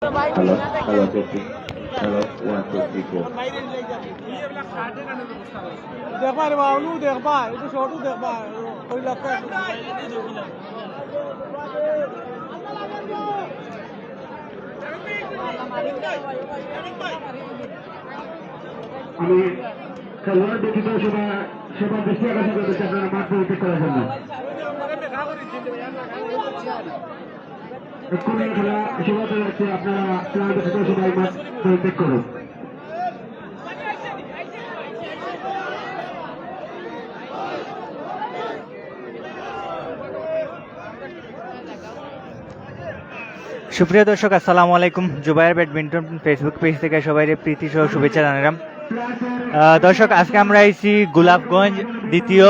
Hello, hello, testing. Hello, 1, 2, 3, 4. দেখবা রে বাবলু দেখবা একটু শর্টও দেখবা ওই লাগা আমি খেলোয়াড় ব্যতীত সেবা বেশি আকাশা করতেছি আপনারা মাঠ পরিত্যাগ করার জন্য। এক্ষুনি খেলা সেবা চলে যাচ্ছে, আপনারা খেলোয়াড় ব্যতীত সবাই মাঠ পরিত্যাগ করুন। সুপ্রিয় দর্শক, আসসালামু আলাইকুম। জুবায়ের ব্যাডমিন্টন ফেসবুক পেজ থেকে সবাই প্রীতি সহ শুভেচ্ছা জানালাম। দর্শক, আজকে আমরা আইছি গোলাপগঞ্জ দ্বিতীয়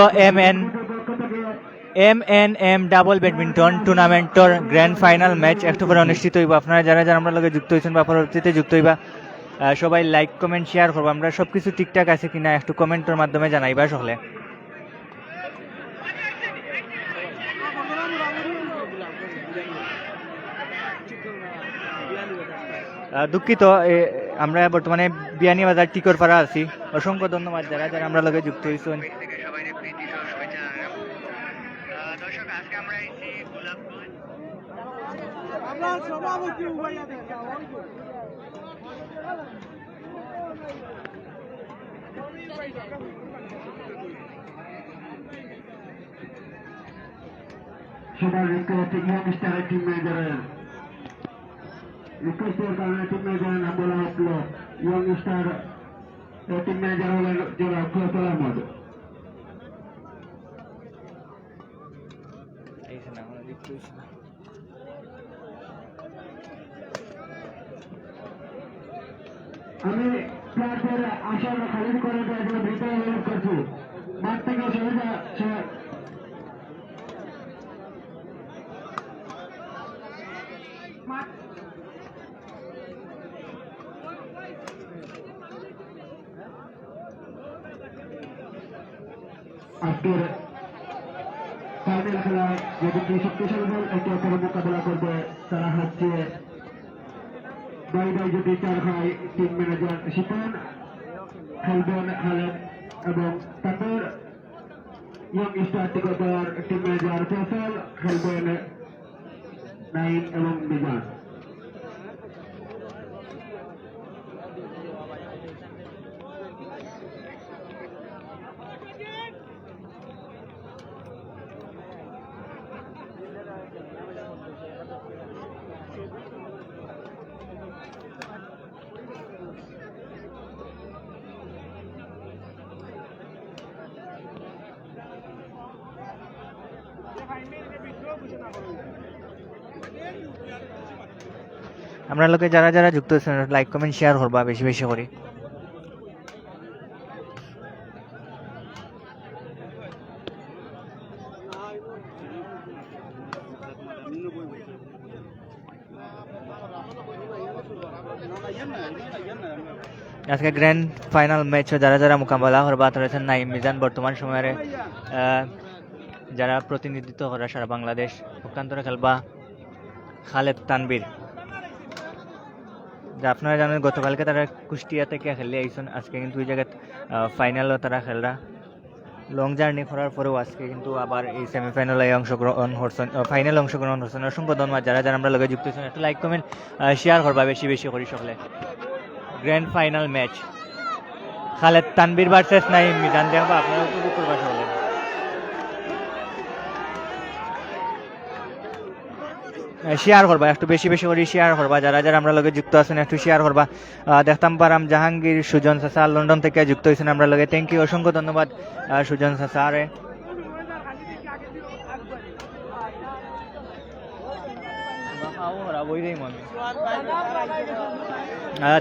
এম ডাবল ব্যাডমিন্টন টুর্নামেন্টর গ্র্যান্ড ফাইনাল ম্যাচ একটু পরে অনুষ্ঠিত হইব। আপনারা যারা যারা আমরা লগে যুক্ত হয়েছেন বা পরবর্তীতে যুক্ত হইবা সবাই লাইক কমেন্ট শেয়ার করবো। আমরা সব কিছু ঠিকঠাক আছে কিনা একটু কমেন্টের মাধ্যমে জানাইবা সকলে। দুঃখিত, আমরা বর্তমানে বিয়ানীবাজার টিকরপাড়া আছি। অসংখ্য ধন্যবাদ যারা যারা আমরা লগে যুক্ত হয়েছেন। সবার রিকোয়েস্ট ইয়ং স্টারের টিম ম্যানেজারের রিকোয়েস্টের কারণে টিম ম্যানেজারের নাম বলা হচ্ছিল ইয়ং স্টার। টিম ম্যানেজার হলেন জনাব ফয়সাল আহমদ। আমি প্লেয়ারদের আশা খালি করে দেওয়ার জন্য ভিতরে অনুরোধ করছি, মাঠ থেকে সুবিধা আজকের ফাইনাল খেলায় যে দুটি শক্তিশালী দল একে অপরের মোকাবেলা করবে তারা হচ্ছে বাই যদি চার হয় টিম ম্যানেজার শিপন, খেলবেন খালেদ এবং তাদের ইয়ং স্টার টিকরপাড়ার টিম ম্যানেজার ফয়সাল, খেলবেন নাইম এবং মিজান। আমরা লোকে যারা যারা যুক্ত হয়েছেন লাইক কমেন্ট শেয়ার করবা বেশি বেশি করে। আজকে গ্র্যান্ড ফাইনাল ম্যাচ যারা যারা মোকাবেলা করবা তারা হচ্ছেন নাইম মিজান, বর্তমান সময়ের যারা প্রতিনিধিত্ব করে সারা বাংলাদেশ। পক্ষান্তরে খেলবা খালেদ তানবীর, যা আপনারা জানেন গতকালকে তারা কুষ্টিয়া থেকে খেলে আইসন। আজকে কিন্তু ওই জায়গায় ফাইনালও তারা খেলরা লং জার্নি করার পরেও আজকে কিন্তু আবার এই সেমিফাইনালে অংশগ্রহণ করছেন, ফাইনালে অংশগ্রহণ করছেন। অসংখ্য ধন্যবাদ যারা যারা আমরা লগে যুক্ত হয়েছেন। একটু লাইক কমেন্ট শেয়ার করবা বেশি বেশি করি সকলে। Grand final match Khaled Tanvir versus Naim Mizan, দেখবা আপনারা উপভোগ করবা সকলে। শেয়ার করবা একটু বেশি বেশি করে শেয়ার করবা যারা যারা আমরা লগে যুক্ত আছেন একটু শেয়ার করবা। দেখতাম পারাম জাহাঙ্গীর সুজন চাচা লন্ডন থেকে যুক্ত হয়েছেন আমরা লগে। থ্যাংক ইউ, অসংখ্য ধন্যবাদ সুজন চাচা আরে।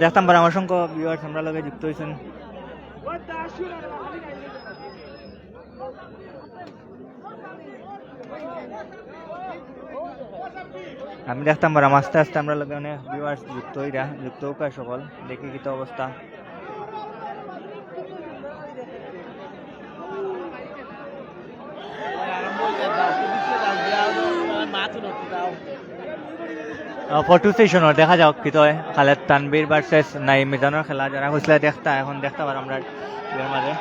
দেখতাম পারাম অসংখ্য ভিউয়ার্স আমরা লগে যুক্ত হয়েছেন। আমি দেখতাম পারাম আস্তে আস্তে আমরা লগে অনেক ভিউয়ার্স যুক্ত হইরা যুক্ত হোক সকল। দেখি কি তো অবস্থা। ফটো সেশনও দেখা যাক কি তো খালেদ তানবীর ভার্সেস নাইম মিজানের খেলা যারা হয়েছিল দেখতা এখন দেখতে পার আমরা এর মাঝে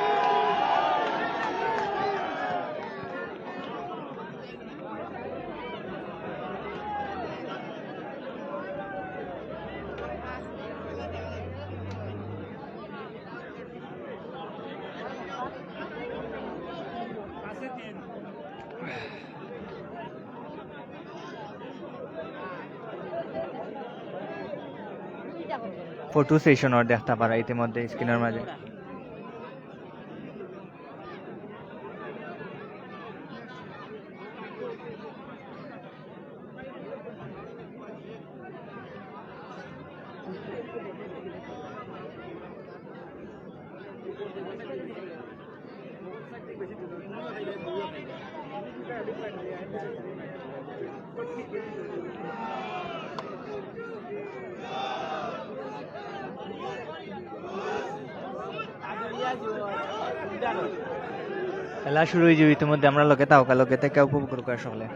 ফটো সেশনও দেখতে পারা ইতিমধ্যে স্ক্রিনের মাঝে খেলা শুরু হয়ে যাবে ইতিমধ্যে আমরা লোকে তাওকা লোকে থেকে উপভোগ করবো সকলে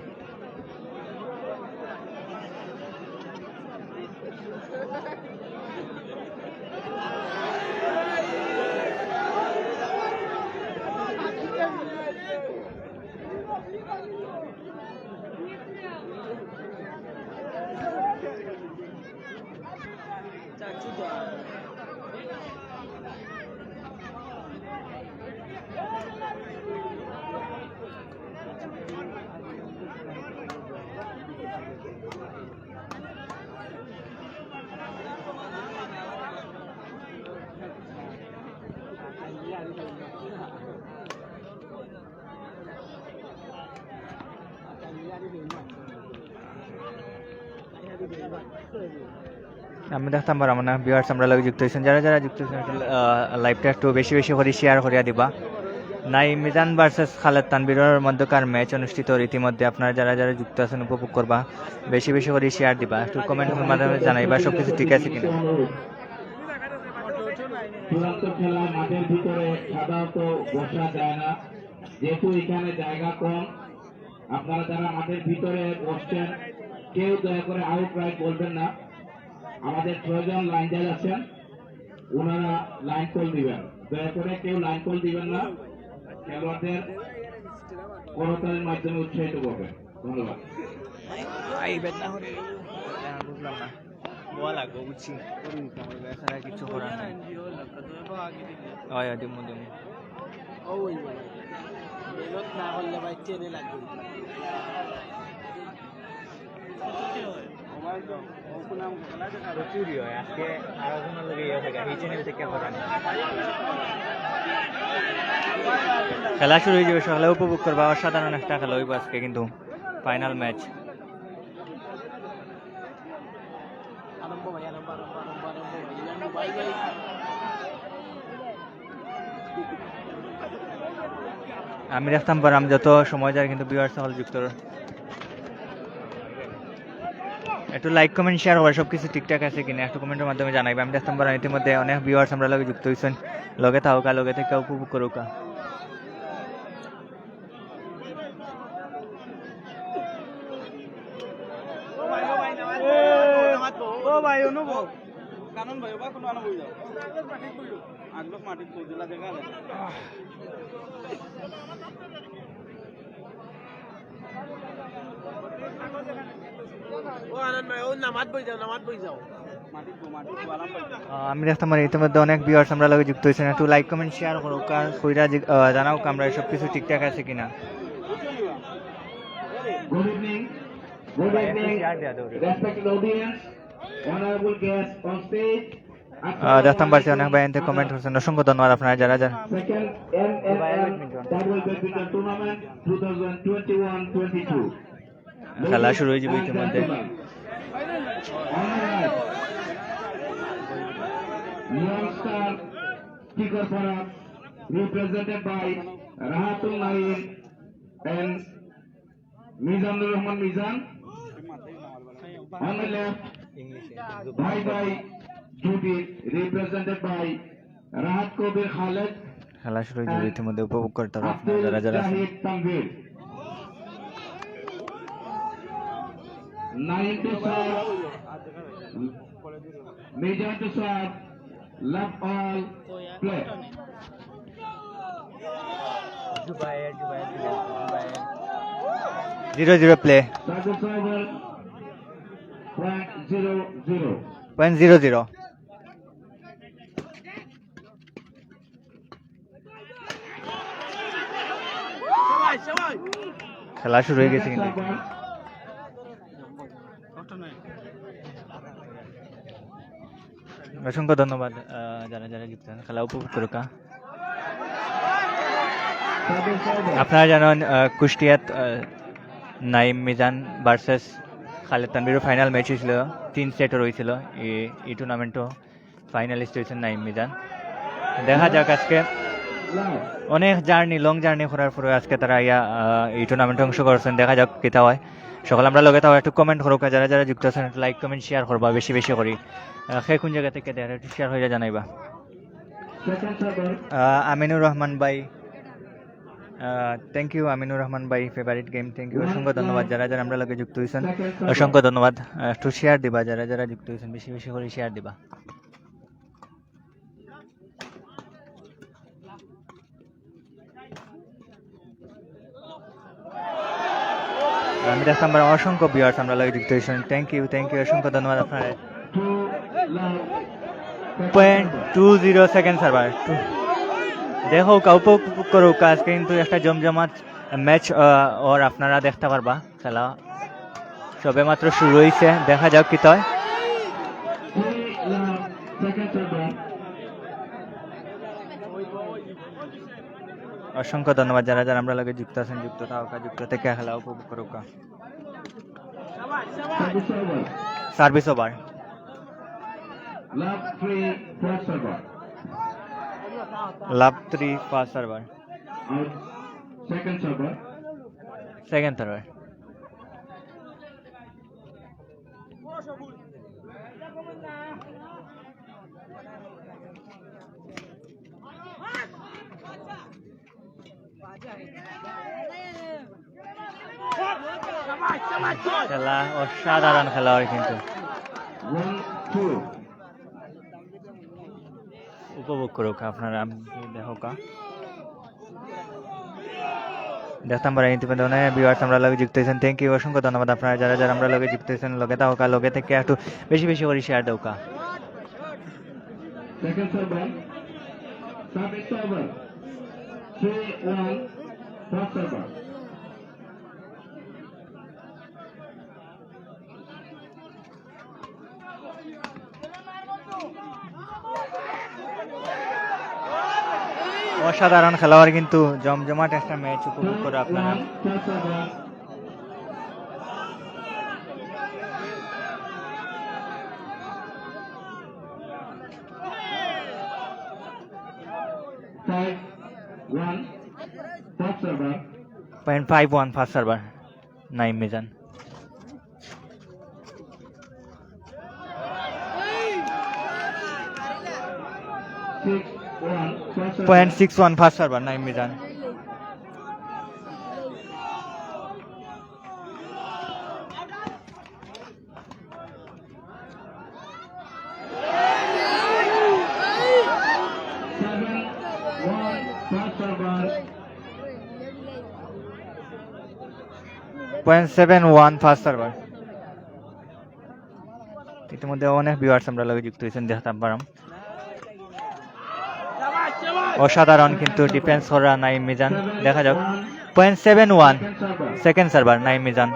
আমি দেখতাম পারবো না ভিউয়ার্স আমরা লগে যুক্ত হয়েছেন যারা যারা যুক্ত হয়েছেন লাইভটা একটু বেশি বেশি করে শেয়ার করিয়া দিবা নাইম মিজান ভার্সেস খালেদ তানবীরের মধ্যকার ম্যাচ অনুষ্ঠিত ইতিমধ্যে আপনারা যারা যারা যুক্ত আছেন উপভোগ করবা বেশি বেশি করে শেয়ার দিবা একটু কমেন্টের মাধ্যমে জানাইবা সবকিছু ঠিক আছে কিনা চূড়ান্ত খেলা মাঠের ভিতরে সাধারণত বসা যায় না যেহেতু এখানে জায়গা কম আপনারা যারা মাঠের ভিতরে বসছেন কেউ দয়া করে আউট রাইট বলবেন না আমাদের 6 জন লাইন জাজ আছেন ওনারা লাইন কল দিবেন দয়া করে কেউ লাইন কল দিবেন না খেলোয়াড়দের করতালির মাধ্যমে উৎসাহিত করবেন ধন্যবাদ বুঝলাম না বল লাগবো বুঝছি এছাড়া কিছু করার নাই হয় দিমু দিমু না করলে ভাই চেনে লাগবে প্রচুরই হয় আজকে আরো কোনো লোকে ইয়ে থাকে এই চ্যানেল থেকে করার খেলা শুরু হয়ে যাবে সকালে উপভোগ করবা অসাধারণ একটা খেলা হইব আজকে কিন্তু ফাইনাল ম্যাচ আমি দেখতাম পারাম যত সময় যায় কিন্তু ভিউয়ার্স হল যুক্ত একটু লাইক কমেন্ট শেয়ার হওয়ার সব কিছু ঠিকঠাক আছে কিনা একটু কমেন্টের মাধ্যমে জানাইবে আমি দেখতাম পারাম ইতিমধ্যে অনেক ভিউয়ার্স আমরা লগে যুক্ত হয়েছেন লগে থাকা লগে থেকে উপভোগ করুকা ভাই অনুভব কানন ভাই বা কোনো আনো যাও আগলো মাটি কই দিলা দেখা না ও আনন্দ ভাই ও নামাজ বই যাও আমি দেখতাম মানে ইতিমধ্যে অনেক ভিউয়ার্স আমরা লগে যুক্ত হয়েছেন একটু লাইক কমেন্ট শেয়ার করো কার কইরা জানাও আমরা সব কিছু ঠিকঠাক আছে কিনা Good evening, respected audience, honorable guests on stage. দেখতাম পারছি অনেক ভাই এতে কমেন্ট করছেন অসংখ্য ধন্যবাদ আপনারা যারা যারা Second NNL Double Badminton Tournament 2021-22. খেলা শুরু হয়ে যাবে ইতিমধ্যে Youngster kicker for us, represented by Rahatul Naim and Mizanur Rahman Mizan. On the left, Bhai Judy, represented by Rahat Kobir Khaled. খেলা শুরু হয়ে যাবে ইতিমধ্যে উপভোগ করতে হবে আপনারা Abdul যারা যারা আছেন Shahid Tanvir. 9 to serve Medium to serve. Love all. Play. Jubair 0-0 play. Service over. Point 0-0. Point 0-0. খেলা শুরু হয়ে গেছে কিন্তু অসংখ্য ধন্যবাদ যারা যারা যুক্ত আছেন খেলা উপভোগ করুক। আপনারা জানেন কুষ্টিয়াত নাইম মিজান ভার্সেস খালেদ তানভীরের ফাইনাল ম্যাচ হয়েছিল, 3 সেটও রয়েছিল। এই টুর্নামেন্টও ফাইনালিস্ট হয়েছেন নাইম মিজান। দেখা যাক আজকে অনেক লং জার্নি করার পরে আজকে তারা এই টুর্নামেন্টে অংশ করছেন। দেখা যাক কেতা হয়। সকালে আমরা লগে তাও একটু কমেন্ট করুক, যারা যারা যুক্ত আছেন একটু লাইক কমেন্ট শেয়ার করবা বেশি বেশি করি। সে কোন জায়গা থেকে দেখা একটু শেয়ার হয়ে জানাইবা। আমিনুর রহমান ভাই, থ্যাংক ইউ আমিনুর রহমান ভাই, ফেভারিট গেম, থ্যাংক ইউ, অসংখ্য ধন্যবাদ। যারা যারা আমরা লগে যুক্ত হয়েছেন অসংখ্য ধন্যবাদ। একটু শেয়ার দিবা, যারা যারা যুক্ত হয়েছেন বেশি বেশি করে শেয়ার দিবা। আমি দেখতাম অসংখ্য ভিউয়ার্স আমরা লাগে যুক্ত হয়েছেন, থ্যাংক ইউ অসংখ্য ধন্যবাদ আপনারা। 2.20 সেকেন্ড সার্ভার দেখো উপভোগ করুক। আজকে কিন্তু একটা জমজমাট ম্যাচ ওর আপনারা দেখতে পারবা। খেলা সবে মাত্র শুরু হয়েছে, দেখা যাক কি হয়। অসংখ্য ধন্যবাদ যারা যারা আমরা লাগে যুক্ত আছেন, যুক্ত থাকা, যুক্ত থেকে খেলা উপভোগ করুক। Service over. Love 3 first server, second server. খেলা অসাধারণ খেলা হয় কিন্তু উপভোগ করুক আপনারা। দেখো দেখতাম পারা ইতিমধ্যে অনেক ভিউয়ার্স আমরা লগে যুক্ত হয়েছেন, থ্যাংক ইউ অসংখ্য ধন্যবাদ আপনারা যারা যারা আমরা লগে যুক্ত হয়েছেন। লগে থাকা লগে থেকে একটু বেশি বেশি করে শেয়ার দাও। অসাধারণ খেলোয়াড় কিন্তু জমজমাট একটা ম্যাচ উপভোগ করে আপনারা। Point 5-1 first server Naim Mizan. Point 6-1 first server Naim Mizan. Point 7-1 first server. ইতিমধ্যে অনেক ভিউয়ার্স আমরা লগে যুক্ত হয়েছেন, দেখতাম পারাম। অসাধারণ কিন্তু ডিফেন্স করা নাইম মিজান। দেখা যাক। Point 7-1 second server Naim Mizan.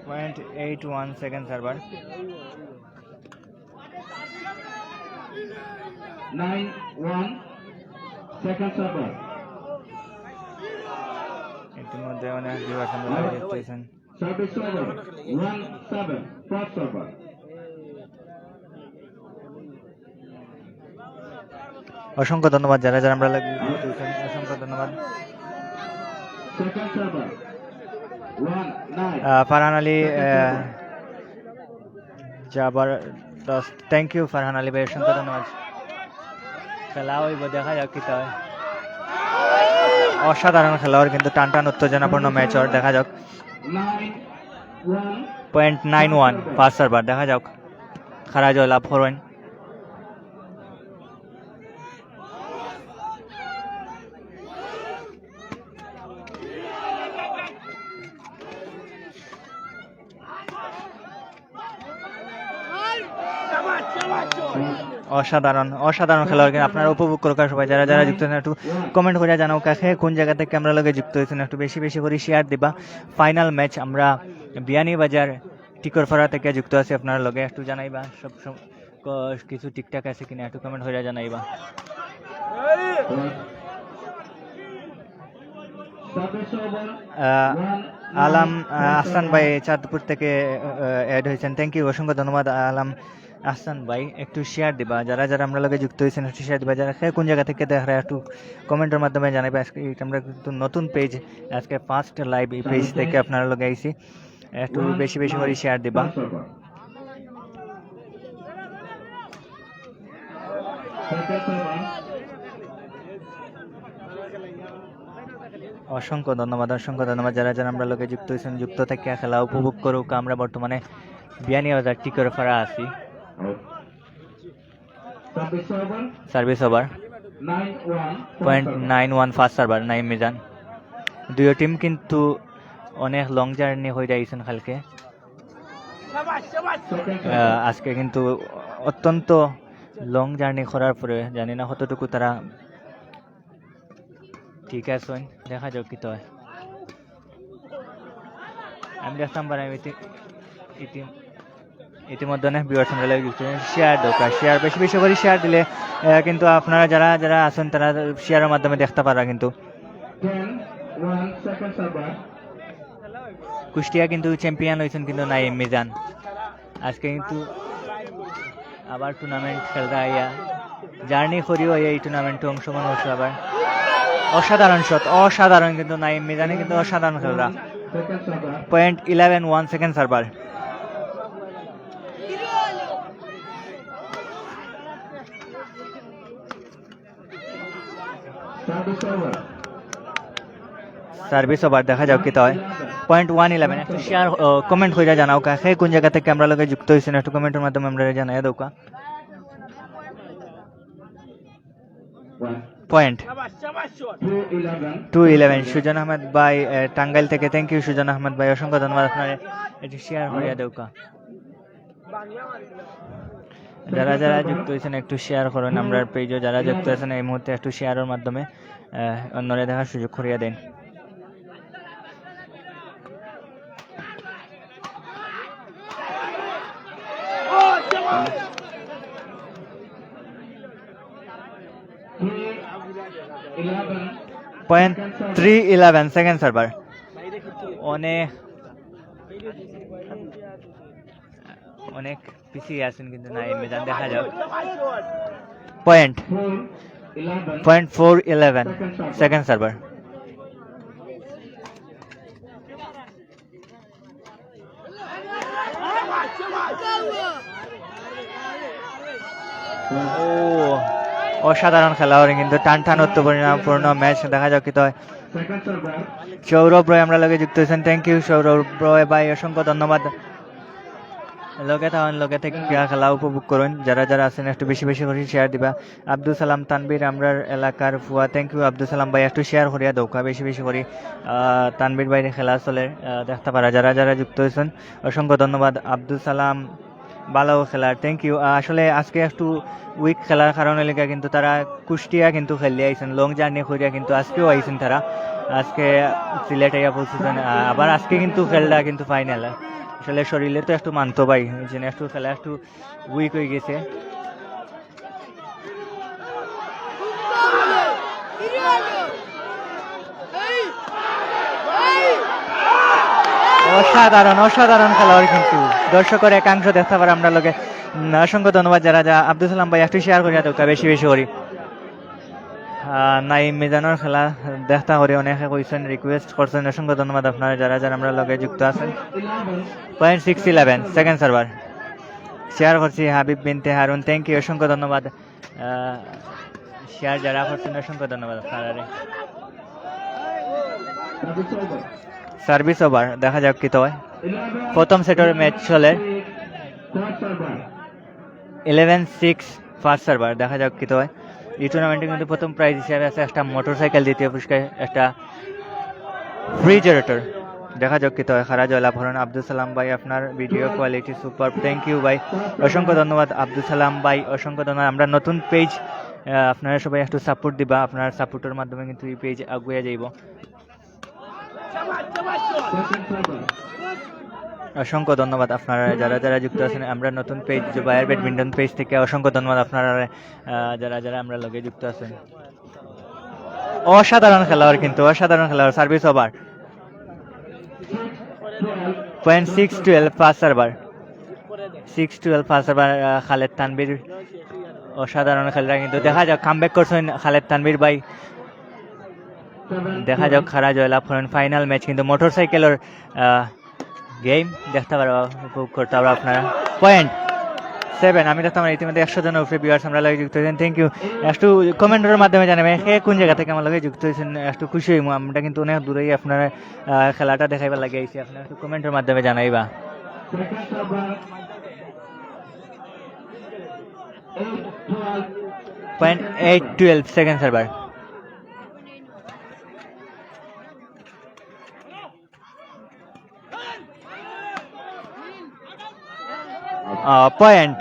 Point 8-1 second server. 9-1 second server. ইতিমধ্যে অনেক ভিউয়ার্স আমরা লগে যুক্ত হয়েছেন। Service over 1-7 first server. অসংখ্য ধন্যবাদ যারা যারা আমরা লগে যুক্ত হয়েছেন, অসংখ্য ধন্যবাদ। Second server 1-9 Farhan Ali 10 thank you Farhan Ali ভাই অসংখ্য ধন্যবাদ খেলা হইব দেখা যাক কি হয় অসাধারণ খেলোয়াড় কিন্তু টান টান উত্তেজনাপূর্ণ ম্যাচ ওর দেখা যাক 0.91 ফার্স্ট সার্ভার দেখা যাক খারা জয় লাভ করবেন অসাধারণ অসাধারণ খেলোয়াড় কিন্তু আপনারা উপভোগ করুক সবাই যারা যারা যুক্ত হয়েছেন একটু কমেন্ট করে জানাও কাছে কোন জায়গা থেকে আমরা লগে যুক্ত হয়েছেন একটু বেশি বেশি করে শেয়ার দিবা ফাইনাল ম্যাচ আমরা বিয়ানীবাজার টিকরপাড়া থেকে যুক্ত আছি আপনার লগে একটু জানাইবা সব কিছু ঠিকঠাক আছে কিনা একটু কমেন্ট করে জানাইবা আলাম আহসান ভাই চাঁদপুর থেকে অ্যাড হয়েছেন থ্যাংক ইউ অসংখ্য ধন্যবাদ আলাম আহসান ভাই একটু শেয়ার দিবা যারা যারা আমরা লগে যুক্ত হয়েছেন একটু শেয়ার দিবা যারা কোন জায়গা থেকে দেখা একটু কমেন্টের মাধ্যমে জানাইবা আজকে আমরা কিন্তু নতুন পেজ আজকে ফার্স্ট লাইভ এই পেজ থেকে আপনারা লগে আইছি একটু বেশি বেশি করে শেয়ার দিবা অসংখ্য ধন্যবাদ যারা যারা আমরা লোকে যুক্ত হয়েছেন যুক্ত থেকে খেলা উপভোগ করুক আমরা বর্তমানে বিয়ানীবাজার টিকরপাড়া আছি service over 0.91 first server Naim Mizan দুই টিম কিন্তু অনেক লং জার্নি হয়ে যাইছেন কালকে আজকে কিন্তু অত্যন্ত লং জার্নি করার পরে জানি না কতটুকু তারা ঠিক আছে দেখা যাক কি তো হয় আমি দেখতাম পারি ইতিমধ্যে অনেক ভিউয়ার্স আমরা শেয়ার দরকার শেয়ার বেশি বেশি করে শেয়ার দিলে কিন্তু আপনারা যারা যারা আছেন তারা শেয়ারের মাধ্যমে দেখতে পারা কিন্তু কুষ্টিয়া কিন্তু চ্যাম্পিয়ন হয়েছেন কিন্তু নাইম মিজান আজকে কিন্তু আবার টুর্নামেন্ট খেলতে আইয়া জার্নি করিও এই টুর্নামেন্টে অংশগ্রহণ করছে আবার অসাধারণ শট অসাধারণ কিন্তু নাইম মিজানে কিন্তু অসাধারণ খেলরা 0.11 সেকেন্ড সার্ভার সার্ভিস ওভার দেখা যাক কি হয় 0.111 একটু শেয়ার কমেন্ট করে জানাও কাছে কোন জায়গা থেকে আমরা লগে যুক্ত হয়েছেন একটু কমেন্টের মাধ্যমে আমরা জানাই দাও কা পয়েন্ট 211 সুজন আহমেদ ভাই টাঙ্গাইল থেকে থ্যাংক ইউ সুজন আহমেদ ভাই অসংখ্য ধন্যবাদ আপনার একটু শেয়ার করে দাও কা যারা যারা যুক্ত হয়েছেন একটু শেয়ার করুন আমরা পেজও যারা যুক্ত আছেন এই মুহূর্তে একটু শেয়ারের মাধ্যমে অন্যরা দেখার সুযোগ করিয়া দেন পয়েন্ট 311 সেকেন্ড সার্ভার অনেক অনেক পিছিয়ে আছেন কিন্তু না মেজান দেখা যাক 0.411 সেকেন্ড সার্ভার অসাধারণ খেলোয়াড় কিন্তু টান টান উত্তেজনাপূর্ণ ম্যাচ দেখা যাক কি হয় সৌরভ রয় আমরা লগে যুক্ত হয়েছেন থ্যাংক ইউ সৌরভ রয় ভাই অসংখ্য ধন্যবাদ লগে থাকুন লগে থেকে খেলা উপভোগ করুন যারা যারা আছেন একটু বেশি বেশি করে শেয়ার দিবা আব্দুল সালাম তানবীর আমরা এলাকার ফুয়া থ্যাংক ইউ আব্দুল সালাম ভাই একটু শেয়ার করিয়া দৌকা বেশি বেশি করে তানবীর ভাইয়ের খেলা চলে দেখতে পারা যারা যারা যুক্ত হয়েছেন অসংখ্য ধন্যবাদ আব্দুল সালাম ভালো খেলার থ্যাংক ইউ আসলে আজকে একটু উইক খেলার কারণে লেগে কিন্তু তারা কুষ্টিয়া কিন্তু খেলে আইছেন লং জার্নি করিয়া কিন্তু আজকেও আইছেন তারা আজকে সিলেট আইয়া পৌঁছেছেন আবার আজকে কিন্তু খেলটা কিন্তু ফাইনাল আসলে শরীরে তো একটু মানতো ভাই যে একটু খেলা একটু উইক হয়ে গেছে অসাধারণ অসাধারণ খেলোয়াড় কিন্তু দর্শকের একাংশ দেখতে পারে আমরা লোকে অসংখ্য ধন্যবাদ যারা যা আব্দুল সালাম ভাই একটু শেয়ার করিয়া দোকা বেশি বেশি করি নাইম মিজানের খেলা দেখতে করি অনেকে কইছেন রিকোয়েস্ট করছেন অসংখ্য ধন্যবাদ আপনারা যারা যারা আমরা লগে যুক্ত আছেন 0.611 সেকেন্ড সার্ভার শেয়ার করছি হাবিব বিনতে হারুন, থ্যাংক ইউ, অসংখ্য ধন্যবাদ। শেয়ার যারা করছেন অসংখ্য ধন্যবাদ আপনারা। সার্ভিস ওভার, দেখা যাক কি তো হয়। প্রথম সেটের ম্যাচ চলে 11-6 ফার্স্ট সার্ভার, দেখা যাক কি তো হয়। এই টুর্নামেন্টে কিন্তু প্রথম প্রাইজ হিসাবে আছে একটা মোটরসাইকেল, দ্বিতীয় পুরস্কার একটা রেফ্রিজারেটর। দেখা যাক কি তো হয়। খারা জয়লাভ হরণ আব্দুল সালাম ভাই, আপনার video quality super, thank you ভাই, অসংখ্য ধন্যবাদ আব্দুল সালাম ভাই, অসংখ্য ধন্যবাদ। আমরা নতুন পেজ, আপনারা সবাই একটু সাপোর্ট দিবা, আপনার সাপোর্টের মাধ্যমে কিন্তু এই পেজ আগুয়ে যাইব। অসংখ্য ধন্যবাদ আপনারা যারা যারা যুক্ত আছেন। আমরা নতুন পেজ জুবায়ের ব্যাডমিন্টন পেজ থেকে অসংখ্য ধন্যবাদ আপনারা যারা যারা আমরা লগে যুক্ত আছেন। অসাধারণ খেলোয়াড়, কিন্তু অসাধারণ খেলোয়াড়। Service over 6-12 first server, 6-12 first server. Khaled Tanvir অসাধারণ খেলোয়াড়, কিন্তু দেখা যাক কামব্যাক করছেন খালেদ তানভীর ভাই। দেখা যাক খারা জয়লাভ করেন। ফাইনাল ম্যাচ কিন্তু মোটরসাইকেলের গেম দেখতে পারবো, উপভোগ করতে পারবো আপনারা। পয়েন্ট 7, আমি দেখতে আমার ইতিমধ্যে 100 জনের উপরে ভিউয়ার্স আমরা লগে যুক্ত হয়েছেন, থ্যাংক ইউ। একটু কমেন্টের মাধ্যমে জানাবেন কে কোন জায়গা থেকে আমার লগে যুক্ত হয়েছেন, একটু খুশি হইমু। আমরা কিন্তু অনেক দূরেই আপনারা খেলাটা দেখাইবার লাগে আইছি, আপনারা একটু কমেন্টের মাধ্যমে জানাইবা। Point 8-12 second server. Point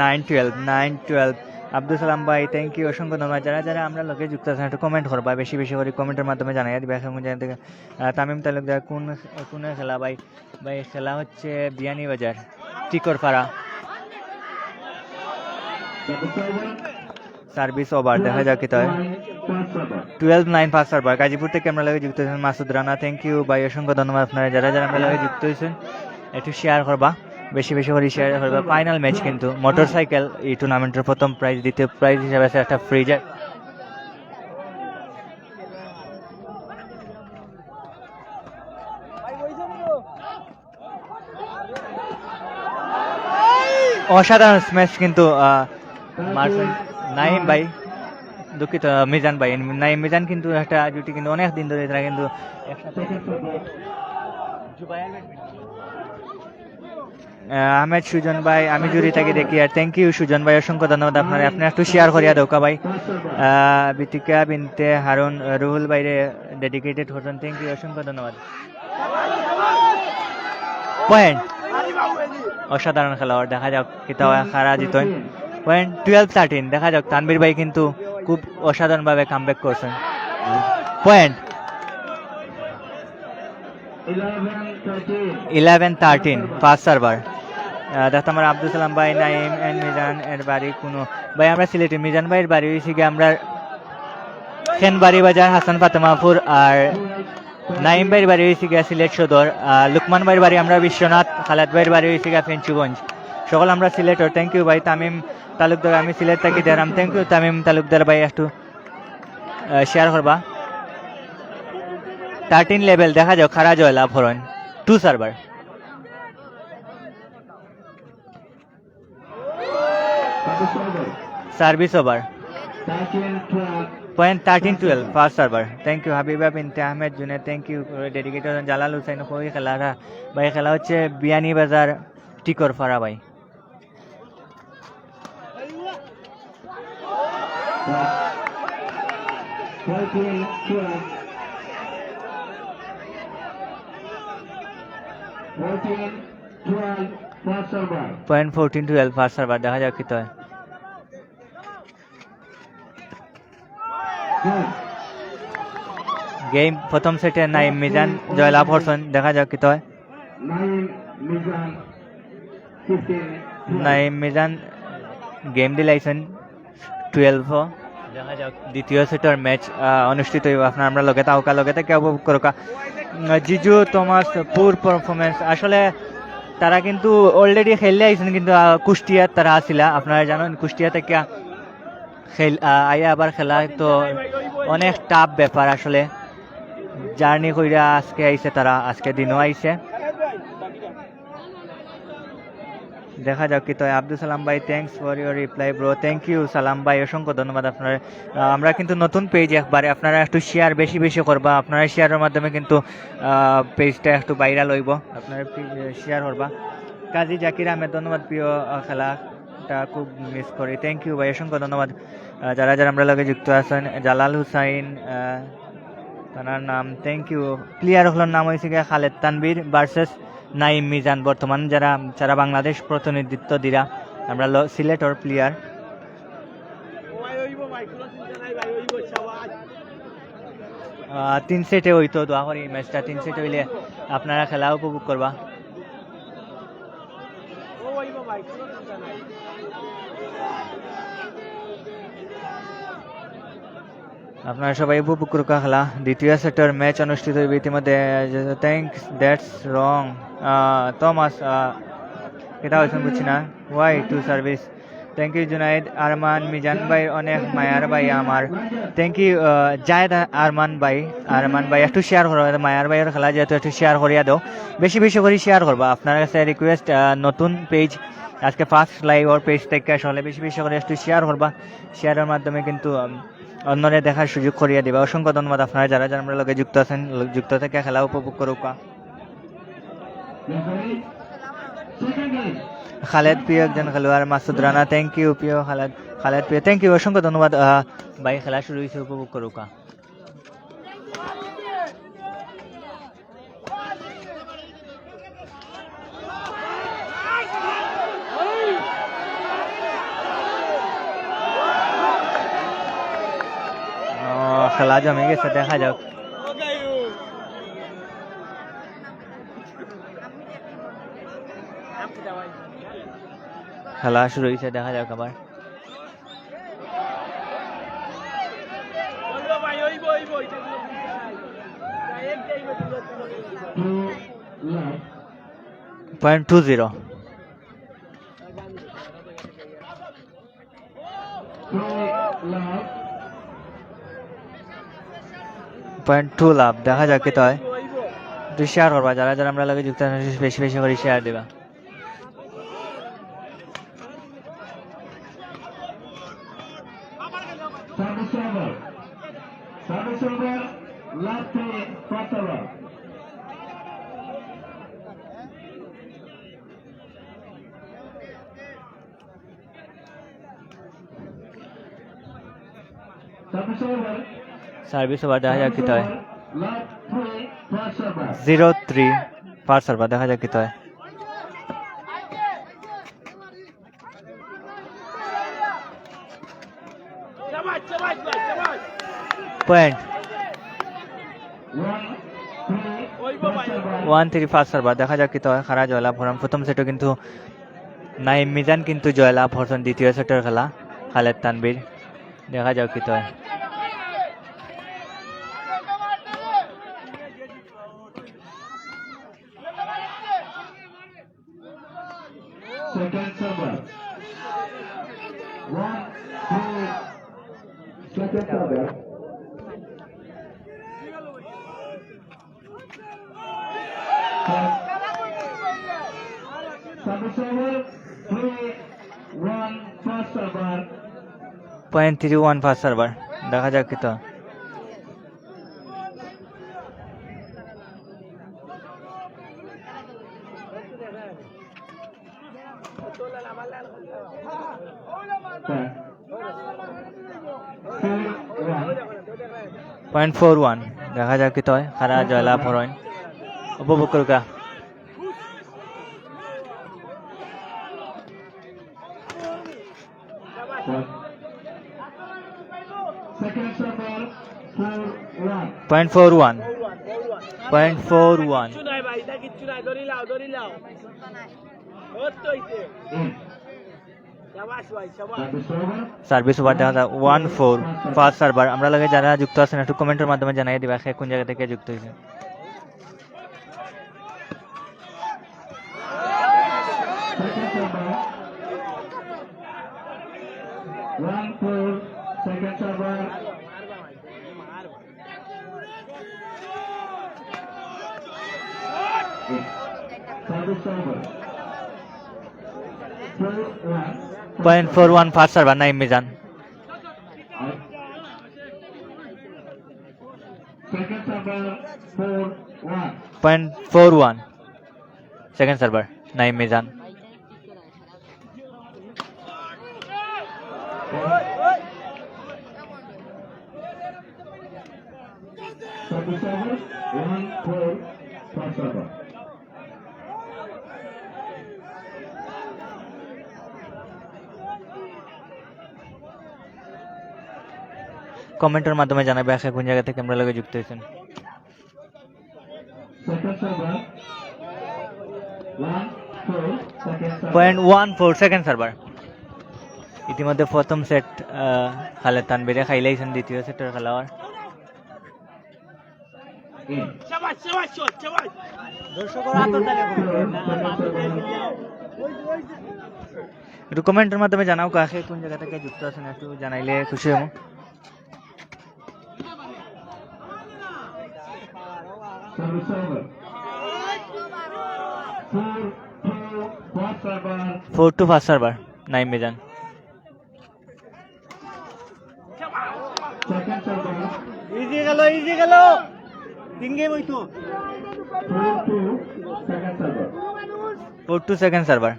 9-12 Abdul Salam ভাই, থ্যাংক ইউ, অসংখ্য ধন্যবাদ। যারা যারা আমরা লোকে যুক্ত আছেন একটু কমেন্ট করবা, বেশি বেশি করে কমেন্টের মাধ্যমে জানাই দিবে। তামিম তালুকদার, কোন খেলা ভাই? ভাই খেলা হচ্ছে বিয়ানীবাজার টিকরপাড়া। সার্ভিস ওভার, দেখা যাক কি হয়। 12-9 ফার্স্ট সার্ভার। গাজীপুর থেকে আমরা লগে যুক্ত হয়েছেন মাসুদ রানা, থ্যাংক ইউ ভাই, অসংখ্য ধন্যবাদ আপনারা যারা যারা আমরা লগে যুক্ত হয়েছেন। একটু শেয়ার করবা, বেশি বেশি করে শেয়ার করবা। ফাইনাল ম্যাচ কিন্তু মোটরসাইকেল, এই টুর্নামেন্টের প্রথম প্রাইজ, দ্বিতীয় প্রাইজ হিসাবে আছে একটা ফ্রিজার। অসাধারণ স্ম্যাশ কিন্তু মারছেন নাইম ভাই, দুঃখিত মিজান ভাই, নাইম মিজান কিন্তু একটা জুটি কিন্তু অনেক দিন ধরে তারা কিন্তু একসাথে। আহমেদ সুজন ভাই, আমি জুড়ি থাকি দেখি আর, থ্যাংক ইউ সুজন ভাই, অসংখ্য ধন্যবাদ আপনারা। আপনি একটু শেয়ার করিয়া দৌকা ভাই। বিতিকা বিনতে হারুন রুহুল ভাইরে ডেডিকেটেড হচ্ছেন, থ্যাংক ইউ, অসংখ্য ধন্যবাদ। পয়েন্ট অসাধারণ খেলোয়াড়, দেখা যাক কিতা খারা জিতেন। পয়েন্ট 12-13, দেখা যাক তানভীর ভাই কিন্তু খুব অসাধারণভাবে কামব্যাক করছেন। Point 11-13 first server. দেখতে আমার আব্দুল সালাম ভাই, নাইম এন্ড মিজান এর বাড়ি কোনো ভাই, আমরা সিলেটি। মিজান ভাইয়ের বাড়ি হয়েছে গিয়ে আমরা খেনবাড়ি বাজার হাসান ফাতেমাপুর, আর নাইম ভাইয়ের বাড়ি হয়েছে গিয়া সিলেট সদর, লুকমান ভাইয়ের বাড়ি আমরা বিশ্বনাথ, খালেদ ভাইয়ের বাড়ি হয়েছে গিয়া ফেঞ্চুগঞ্জ। সকল আমরা সিলেটর, থ্যাংক ইউ ভাই। তামিম তালুকদার, আমি সিলেট থাকি দেরাম, থ্যাংক ইউ তামিম তালুকদার ভাই, একটু শেয়ার করবা। 13 লেভেল, দেখা যাক খারা জয়লাভ হরণ 2 server. Service over. Point 13-12 first server. Thank you Habiba Binte Ahmed জুনে, thank you dedicated Jalal Hussain. ওই খেলাটা ভাই খেলা হচ্ছে বিয়ানীবাজার টিকরপাড়া ভাই। পয়েন্ট 14-12 ফার্স্ট সার্ভার, দেখা যাক কি হয়। গেম প্রথম সেটে নাইম মিজান জয়লাভ করছেন, দেখা যাক কি হয়। নাইম মিজান গেম দিলাইছেন 12, দেখা যাক দ্বিতীয় সেটের ম্যাচ অনুষ্ঠিত হইব। আপনার আমরা লগে তাওকা লগে থেকে উপভোগ করোকা। জিজু থমাস পুর পারফরমেন্স, আসলে তারা কিন্তু অলরেডি খেললে আইছেন, কিন্তু কুষ্টিয়ার তারা আসিলা, আপনারা জানেন কুষ্টিয়া থেকে আইয়া আবার খেলা তো অনেক টাফ ব্যাপার আসলে। জার্নি কইরা আজকে আইছে, তারা আজকে দিনও আইছে। দেখা যাক কি তো। আব্দুল সালাম ভাই, thanks for your reply bro. Thank you Salam ভাই, অসংখ্য ধন্যবাদ আপনার। আমরা কিন্তু নতুন পেজ, একবারে আপনারা একটু শেয়ার বেশি বেশি করবা। আপনারা শেয়ারের মাধ্যমে কিন্তু পেজটা একটু ভাইরাল হইব, আপনারা শেয়ার করবা। কাজী জাকির আহমেদ, ধন্যবাদ, প্রিয় খেলাটা খুব মিস করি। থ্যাংক ইউ ভাই, অসংখ্য ধন্যবাদ। যারা যারা আমরা লগে যুক্ত আছেন, জালাল হুসাইন তার নাম, থ্যাংক ইউ। প্লেয়ার হলোর নাম হয়েছে গিয়ে খালেদ তানবীর ভার্সেস নাইম মিজান। বর্তমান যারা বাংলাদেশ প্রতিনিধিত্ব দিরা, আমরা সিলেটর প্লেয়ার। 3 সেটে হইতো, দোয়া করি ম্যাচটা 3 সেটে হইলে আপনারা খেলা উপভোগ করবা। আপনারা সবাই উপভোগ করুকা খেলা। দ্বিতীয় সেটের ম্যাচ অনুষ্ঠিত হইবে ইতিমধ্যে। থ্যাংকস, দ্যাটস রং থমাস, কেটা হয়েছেন বুঝছি না। ওয়াই two service, thank you Junaid Arman Mizan ভাই, অনেক মায়ার ভাই আমার। থ্যাংক ইউ জায়দ আরমান ভাই একটু শেয়ার করো, মায়ার ভাইয়ের খেলা যেহেতু একটু শেয়ার করিয়া দাও, বেশি বেশি করে শেয়ার করবা। আপনার কাছে রিকোয়েস্ট, নতুন পেজ আজকে ফার্স্ট লাইভ ওর পেজ থেকে আসলে বেশি বেশি করে একটু শেয়ার করবা। শেয়ারের মাধ্যমে কিন্তু অন্যরে দেখার সুযোগ করিয়া দিবা। অসংখ্য ধন্যবাদ আপনারা যারা যারা আমরা লগে যুক্ত আছেন, যুক্ত থেকে খেলা উপভোগ করুকা। খালেদ প্রিয় একজন খেলোয়াড়, মাসুদ রানা, থ্যাংক ইউ প্রিয় খালেদ প্রিয়, থ্যাংক ইউ, অসংখ্য ধন্যবাদ ভাই। খেলা শুরু হয়েছে, উপভোগ করুকা। খেলা জমে গেছে, দেখা যাক। খেলা শুরু হয়েছে, দেখা যাক আবার। পয়েন্ট 2-0, পয়েন্ট 2 লাভ। দেখা যাক কি তো হয়। তুই শেয়ার করবা, যারা যারা আমরা লাগে যুক্ত আছেন বেশি বেশি করে শেয়ার দিবা। সার্ভিস ওভার, দেখা যাক কি তো হয়। 0-3 ফার্স্ট ওভার, দেখা যাক কি তো হয়। পয়েন্ট 1-3 ফার্স্ট ওভার, দেখা যাক কি তো হয়। খারা জয়লাভ হলাম প্রথম সেটও, কিন্তু নাইম মিজান কিন্তু জয়লাভ হরছেন দ্বিতীয় সেটের খেলা। খালেদ তানবীর, দেখা যাক কি তো হয়। Second server. 1-3. Second server. Service over. 3-1 first server. Point 3-1 first server, দেখা যাক কি তো। পয়েন্ট 4-1, দেখা যাক কি তো হয়। খারা জয়লাভ হরণ, উপভোগ করুকা। Second server. 4-1. Point 4-1, point 4-1। Service over, দেখা যায় 1-4 ফার্স্ট সার্ভার। আমরা লাগে যারা যুক্ত আছেন একটু কমেন্টের মাধ্যমে জানাই দিবা কোন জায়গা থেকে যুক্ত হয়েছে। Second server. Service over. 4-1. .41 fast server Naim Mizan. Out. Second server 4-1. .41 second server Naim Mizan. Service over 1-4 first server. কমেন্টের মাধ্যমে জানাবে আশা কোন জায়গা থেকে আমরা লগে যুক্ত হয়েছেন। Second server 1-4 second server. .14 second server. ইতিমধ্যে প্রথম সেট খালেদ তানবিরে খাইলাইছেন, দ্বিতীয় সেটের খেলোয়াড়। In. একটু কমেন্টের মাধ্যমে জানাও কাকে কোন জায়গা থেকে যুক্ত আছেন, একটু জানাইলে খুশি হবো। Service over 4-2 first server. 4-2 fast server Naim Mizan. Second server easy গেল তিন গেম হইতো 4-2 second server. 4-2 second server.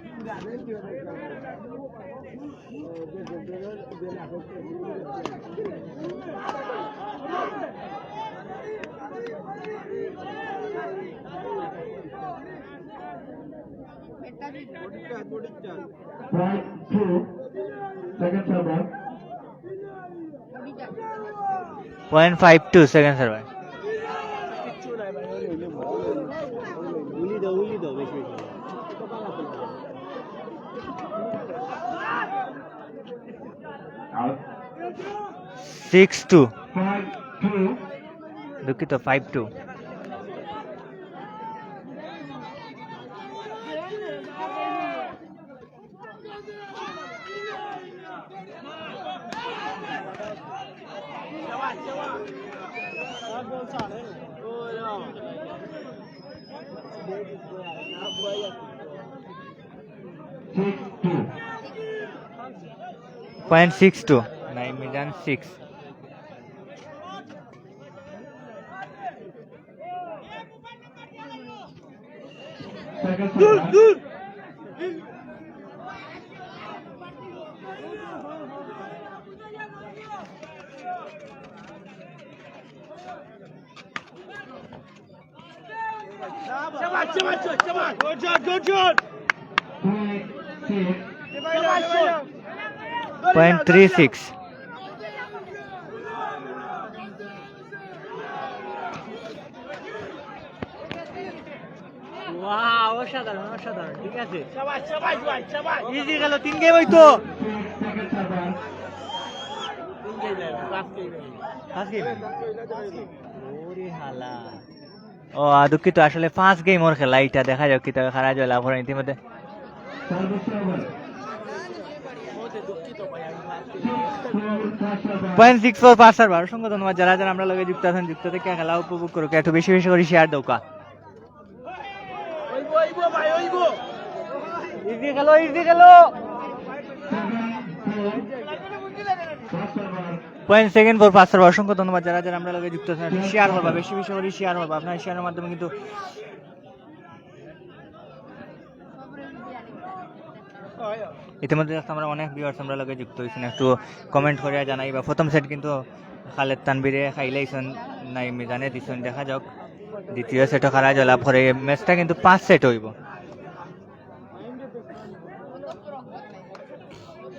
Point 2 second server. .52 second server. উলি দাও বেশি Out. 6-2 5-2 দুঃখিত 5-2। .62 Naim Mizan 6। second server. Good. .36 অসাধারণ ঠিক আছে ইজি গেল তিন গেম হইতো Second server. ও দুঃখিত, আসলে 5 গেম ওর খেলা, এটা দেখা যাক কি তাকে খারাপ জয় লাভ করেন ইতিমধ্যে। Service over. 6-4 first server. .64 পাঁচ সার্ভার। অসংখ্য ধন্যবাদ যারা যারা আমরা লগে যুক্ত আছেন, যুক্ত থেকে খেলা উপভোগ করুক, একটু বেশি বেশি করে শেয়ার দৌকা। ইজি গেল 7-4 first server. .74 পাঁচ সার্ভার। অসংখ্য ধন্যবাদ যারা যারা আমরা লগে যুক্ত আছেন, শেয়ার করবা, বেশি বেশি করে শেয়ার করবা। আপনার শেয়ারের মাধ্যমে কিন্তু ইতিমধ্যে আমরা অনেক ভিউয়ার্স আমরা লগে যুক্ত হয়েছেন, একটু কমেন্ট করে জানাই বা প্রথম সেট কিন্তু খালেদ তানবিরে খাইলাইছেন, নাই মিজানে দিছেন, দেখা যাক দ্বিতীয় সেটও খারাপ জয় লাভ করে। ম্যাচটা কিন্তু 5 সেট হইব।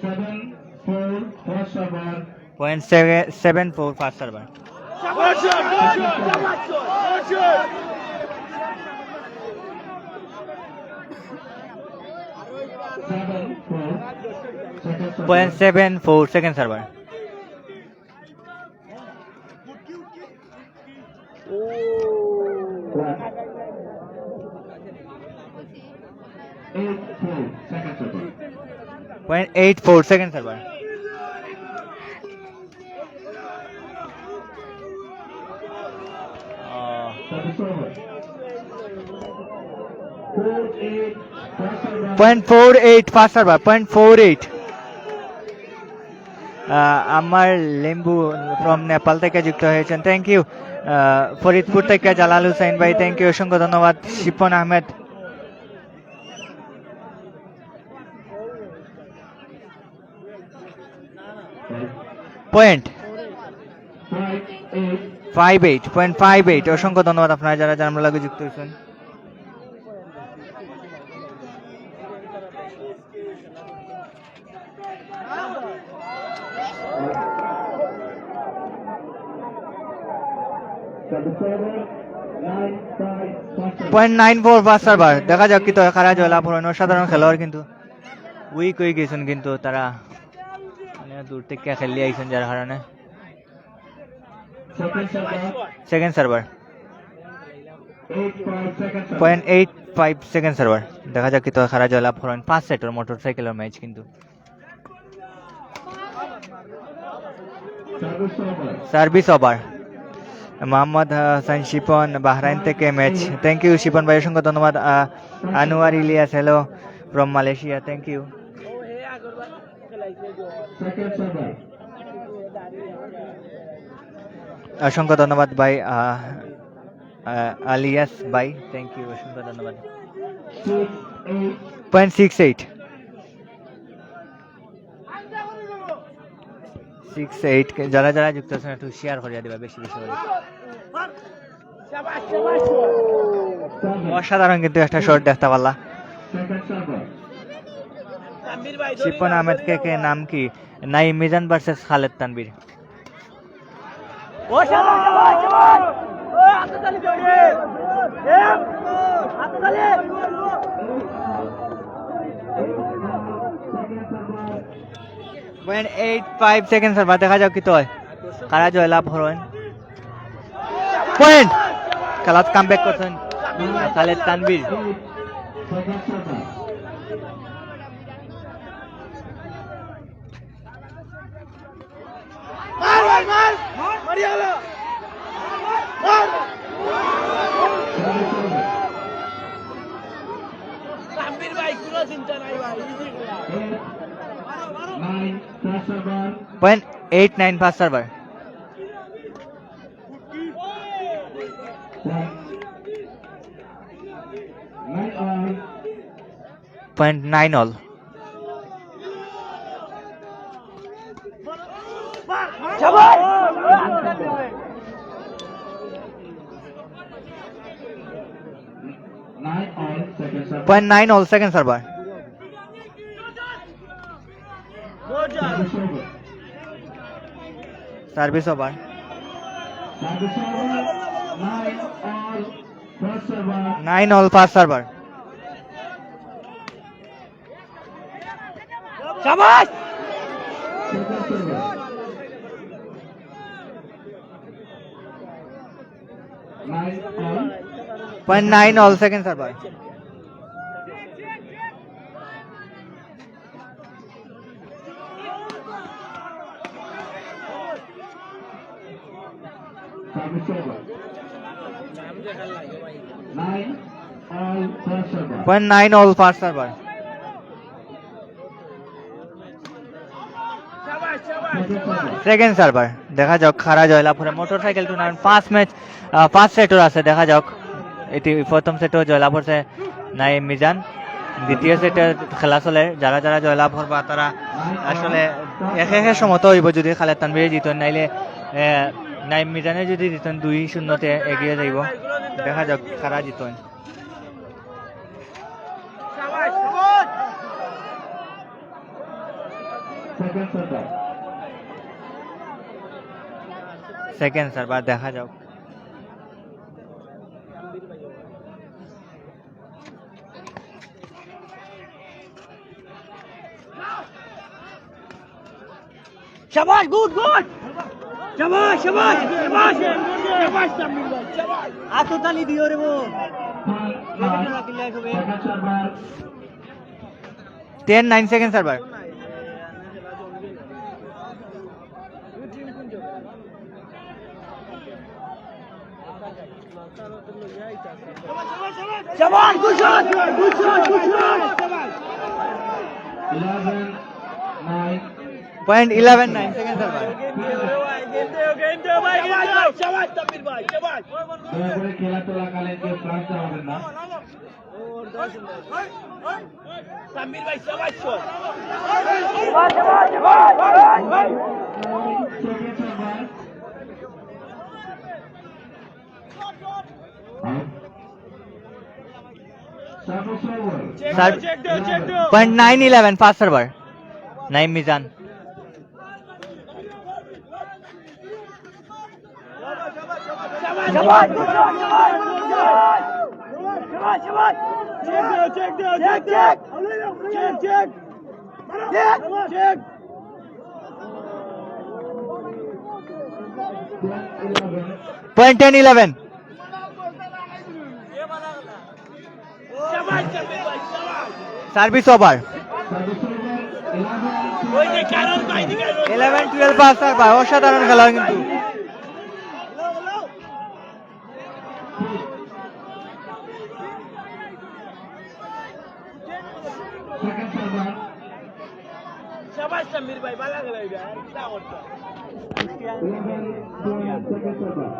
7-4 first server. .74 first server. .74 second server. .84 second server. 0.48 0.48 first server. First server 0.48 আমার লেম্বু ফ্রম নেপাল থেকে যুক্ত হয়েছেন, থ্যাংক ইউ। ফরিদপুর থেকে জালাল হুসাইন ভাই, থ্যাংক ইউ, অসংখ্য ধন্যবাদ। শিপন আহমেদ, পয়েন্ট 58 অসংখ্য ধন্যবাদ আপনারা যারা জানার লাগে যুক্ত হয়েছেন। পয়েন্ট 94 ফার্স্ট সার্ভার, দেখা যাক কি তো খারা জয়লাভ হলেন। অসাধারণ খেলোয়াড়, কিন্তু উইক হয়ে গেছেন, কিন্তু তারা মানে দূর থেকে খেলি আইছেন যার কারণে। সেকেন্ড সার্ভার 0.85 সেকেন্ড সার্ভার, দেখা যাক কি তো খারা জয়লাভ হলেন। 5 সেটের মোটরসাইকেলের ম্যাচ কিন্তু। Service over Mohammad Hasan Shipon Bahrain থেকে ম্যাচ, থ্যাংক ইউ শিপন ভাই, অসংখ্য ধন্যবাদ। Anwar Ilias, hello from Malaysia, thank you, অসংখ্য ধন্যবাদ ভাই। আলিয়াস ভাই, থ্যাংক ইউ, অসংখ্য ধন্যবাদ। 0.68 যারা যারা যুক্ত আছেন একটু শেয়ার করিয়া দিবা বেশি বেশি করে। অসাধারণ কিন্তু একটা শট দেখতে পারলা। শিপন আহমেদ কে নাম কি? Naim Mizan versus Khaled Tanvir. Point 85 second server, দেখা যাক কি তো হয় কারা জয়লাভ হলেন। পয়েন্ট খেলাত কামব্যাক করছেন Khaled Tanvir. Point 89 first server, 0.9 all. Point 9 all second server, service over 9 all first server. শাবাশ, point 9 all second server. Point 9 all fast server. Second server, দেখা যাক খারা জয়লাভ করে। মোটরসাইকেল টুর্নামেন্ট 5 সেটর আছে, দেখা যাক। এটি প্রথম সেটও জয়লাভ করছে নাইম মিজান, দ্বিতীয় সেটের খেলা চলে। যারা যারা জয়লাভ করবা তারা আসলে একের সমত হইব যদি খালেদ তানভীরে জিতেন, নাইলে নাইম মিজানে যদি জিতেন 2-0 এগিয়ে যাইব। দেখা যাক খারা জিতেন। সেকেন্ড সার্ভার, দেখা যাক। শাবাশ, গুড গুড, শাবাশ শাবাশ শাবাশ শাবাশ তামিল ভাই, শাবাশ। আততালি দিও রে বো। 10-9 সেকেন্ড সার্ভার। शाबाश good shot good shot good shot 11-9. Point 11-9 second server शाबाश तमीर भाई शाबाश দয়া করে খেলা চলাকালীন কেউ ক্লান্ত হবেন না। तमीर भाई शाबाश shot Second server. Service over. Point 9-11 first server Naim Mizan शाबाश गुड शॉट शाबाश शाबाश चेक चेक 10-11. पॉइंट 10-11 शाबाश तमीर भाई शाबाश সার্ভিস ওভার Service over. 11-12. ওই যে কারণ ভাই দিকে 11-12 ফাস্ট সার্ভার অসাধারণ খেলা কিন্তু Second server. शाबाश तमीर भाई बाला गला यार क्या होता 11-12. Second server.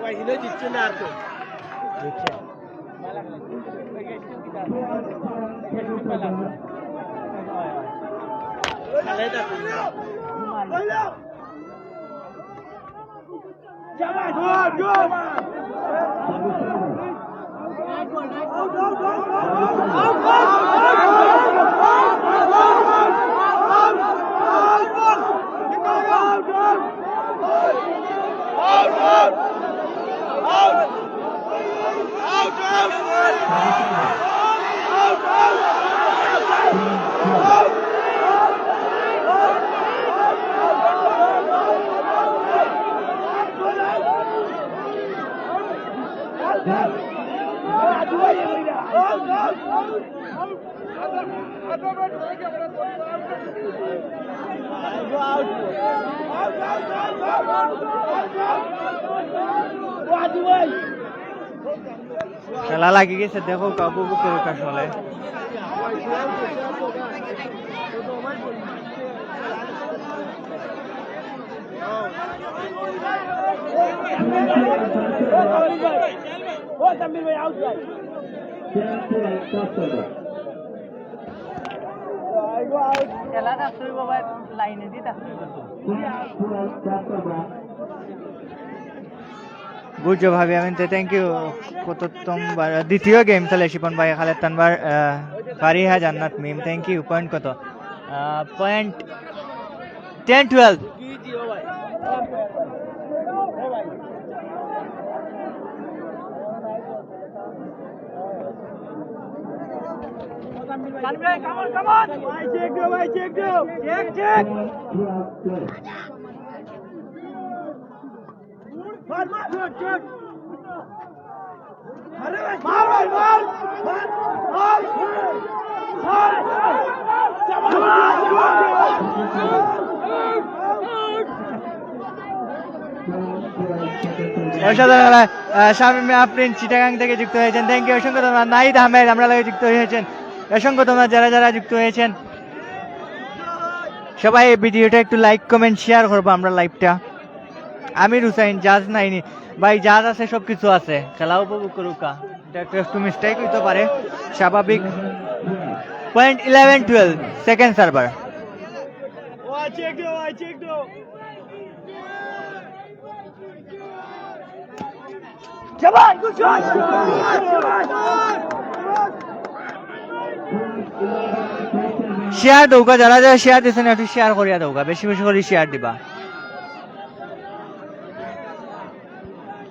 ভাই হিলে দিচ্ছে না আর তো খেলাটা शाबाश गुड गुड খেলা লাগি গেছে দেখো কাবু করে আসলে तमीर भाई आउट भाई 10-12. First server. খেলাটা শুরু বাবা লাইনে দিতা 10-12. First server. বুঝছো ভাবি আমি তো থ্যাংক ইউ কততমবার দ্বিতীয় গেম চলে শিপন ভাই খালেদ তানবার ফারিহা জান্নাত মিম থ্যাংক ইউ পয়েন্ট কত পয়েন্ট 10-12 जी जी हो भाई Come on! Bhai, check do. Check. 12 play. Mar. Check. Mar. অসাধারণ খেলা শামীম আফরিন চিটাগাং থেকে যুক্ত হয়েছেন থ্যাংক ইউ অসংখ্য ধন্যবাদ নাহিদ আহমেদ আমরা লাগে যুক্ত হয়েছেন অসংখ্য ধন্যবাদ যারা যুক্ত হয়েছেন সবাই এই ভিডিওটা একটু লাইক কমেন্ট শেয়ার করবো আমরা লাইভটা আমির হুসাইন জাজ নাইনি ভাই জাজ আছে সব কিছু আছে খেলা উপভোগ করুকা এটা একটু মিস্টেক হইতে পারে স্বাভাবিক point 11-12 second server Check do. Shabash, good shot. Share দৌকা যারা শেয়ার দিচ্ছেন একটু শেয়ার করিয়া দৌকা বেশি বেশি করে শেয়ার দিবা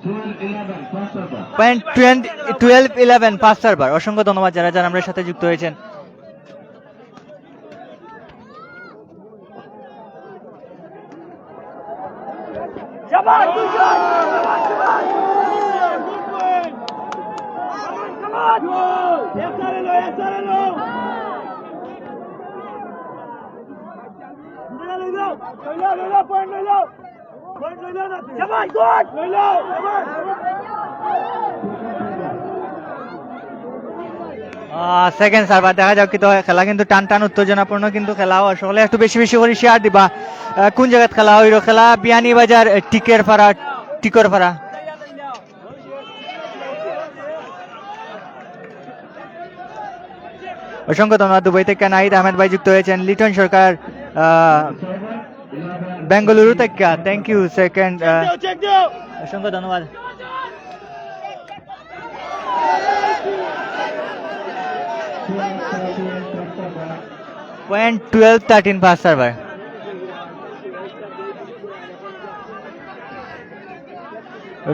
12-11. First server. Point 12-11 first server অসংখ্য ধন্যবাদ যারা আমাদের সাথে যুক্ত হয়েছেন Shabash, good shot. Shabash. Come on. Yes, Sarelo. Point, শাবাশ গুড সেকেন্ড সার্ভার দেখা যাক কিন্তু খেলা কিন্তু টান টান উত্তেজনাপূর্ণ কিন্তু খেলা হয় সকলে একটু বেশি বেশি করে শেয়ার দিবা কোন জায়গায় খেলা হইল খেলা বিয়ানীবাজার টিকর পাড়া অসংখ্য ধন্যবাদ দুবাই থেকে নাহিদ আহমেদ ভাই যুক্ত হয়েছেন লিটন সরকার বেঙ্গালুরু থেকে থ্যাংক ইউ সেকেন্ড অসংখ্য ধন্যবাদ point 12-13 first server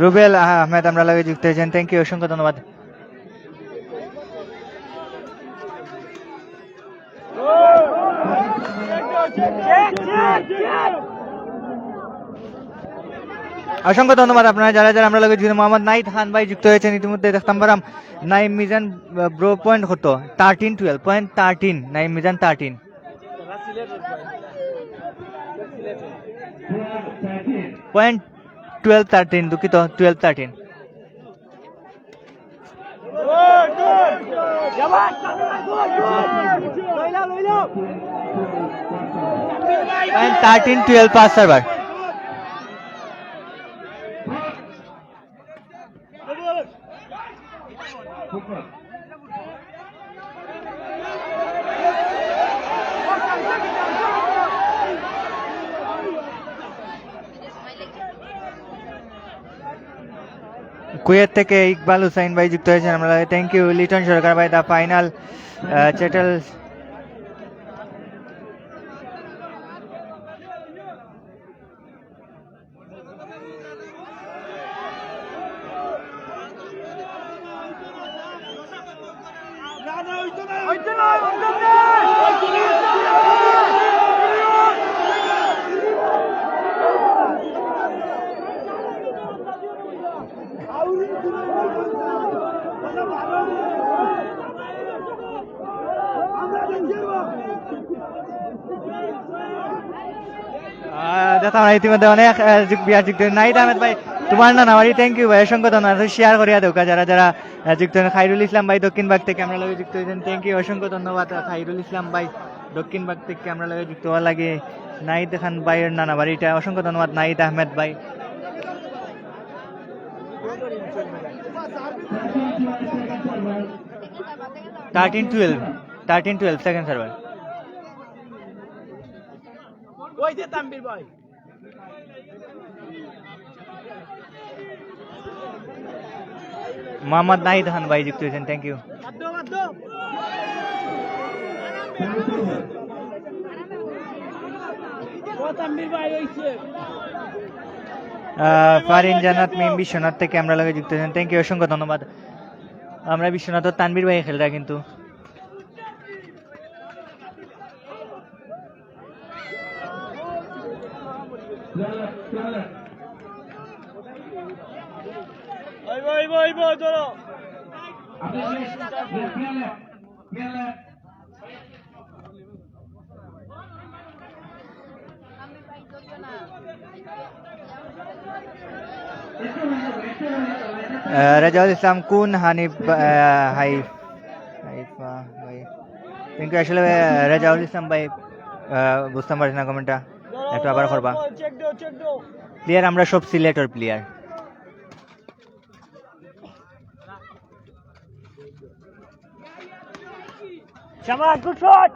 Rubel Ahmed আমরা লাগে যুক্ত হয়েছেন থ্যাংক ইউ অসংখ্য ধন্যবাদ অসংখ্য ধন্যবাদ আপনারা যারা যারা আমরা লাগে মোহাম্মদ নাইদ খান ভাই যুক্ত হয়েছেন ইতিমধ্যে দেখতাম পারাম নাইম মিজান ব্রো পয়েন্ট কত 13-12 পয়েন্ট 13 নাইম মিজান 13 পয়েন্ট 12-13 দুঃখিত 12-13 পয়েন্ট 13-12 পাস সার্ভার কুয়েত থেকে ইকবাল হুসাইন ভাই যুক্ত হয়েছেন আমরা থ্যাংক ইউ লিটন সরকার ভাই দা ফাইনাল চ্যাটেল দেখতাম ইতিমধ্যে অনেক বিয়ার যুক্ত নাইদ আহমেদ ভাই তোমার না নামারি থ্যাংক ইউ ভাই অসংখ্য ধন্যবাদ শেয়ার করিয়া দেওকা যারা যারা যুক্ত খাইরুল ইসলাম ভাই দক্ষিণ বাগ থেকে আমরা লগে যুক্ত হয়েছেন থ্যাংক ইউ অসংখ্য ধন্যবাদ খাইরুল ইসলাম ভাই দক্ষিণ বাগ থেকে আমরা লগে যুক্ত হওয়া লাগে নাইদ খান ভাইয়ের নানা বাড়িটা অসংখ্য ধন্যবাদ নাইদ আহমেদ ভাই থার্টিন টুয়েলভ সেকেন্ড সার্ভার ওই যে তাম্বির ভাই মোহাম্মদ নাহিদ খান ভাই যুক্ত হয়েছেন থ্যাংক ইউ ফারিন জান্নাত মিম বিশ্বনাথ থেকে আমরা লাগে যুক্ত হয়েছেন থ্যাংক ইউ অসংখ্য ধন্যবাদ আমরা বিশ্বনাথ তানবীর ভাই খেলরা কিন্তু রাজাউল ইসলাম কোন হানিফ হাইফা ভাই থ্যাংক ইউ আসলে রাজাউল ইসলাম ভাই বুঝতে পারছি না কমেন্টটা একটু আবার করবা প্লেয়ার আমরা সব সিলেক্টর প্লেয়ার শাবাশ গুড শট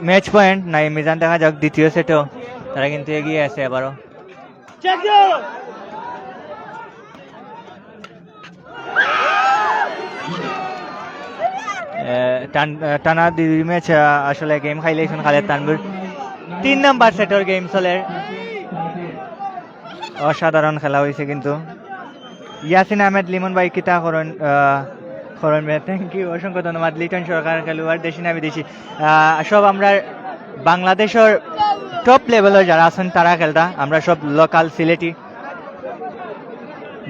ম্যাচ পয়েন্ট নাই মিজান দেখা যাক দ্বিতীয় সেটও তারা কিন্তু এগিয়ে আছে আবারও টানা দুই ম্যাচ আসলে গেম খাইলেছেন খালেদ তানভীর 3 নাম্বার সেটর গেম চলে অসাধারণ খেলা হয়েছে কিন্তু ইয়াসিন আহমেদ লিমন ভাই কিতা করেন থ্যাংক ইউ অসংখ্য ধন্যবাদ লিটন সরকার খেলোয়াড় দেশি না বিদেশি সব আমরা বাংলাদেশের টপ লেভেলের যারা আছেন তারা খেলতা আমরা সব লোকাল সিলেটি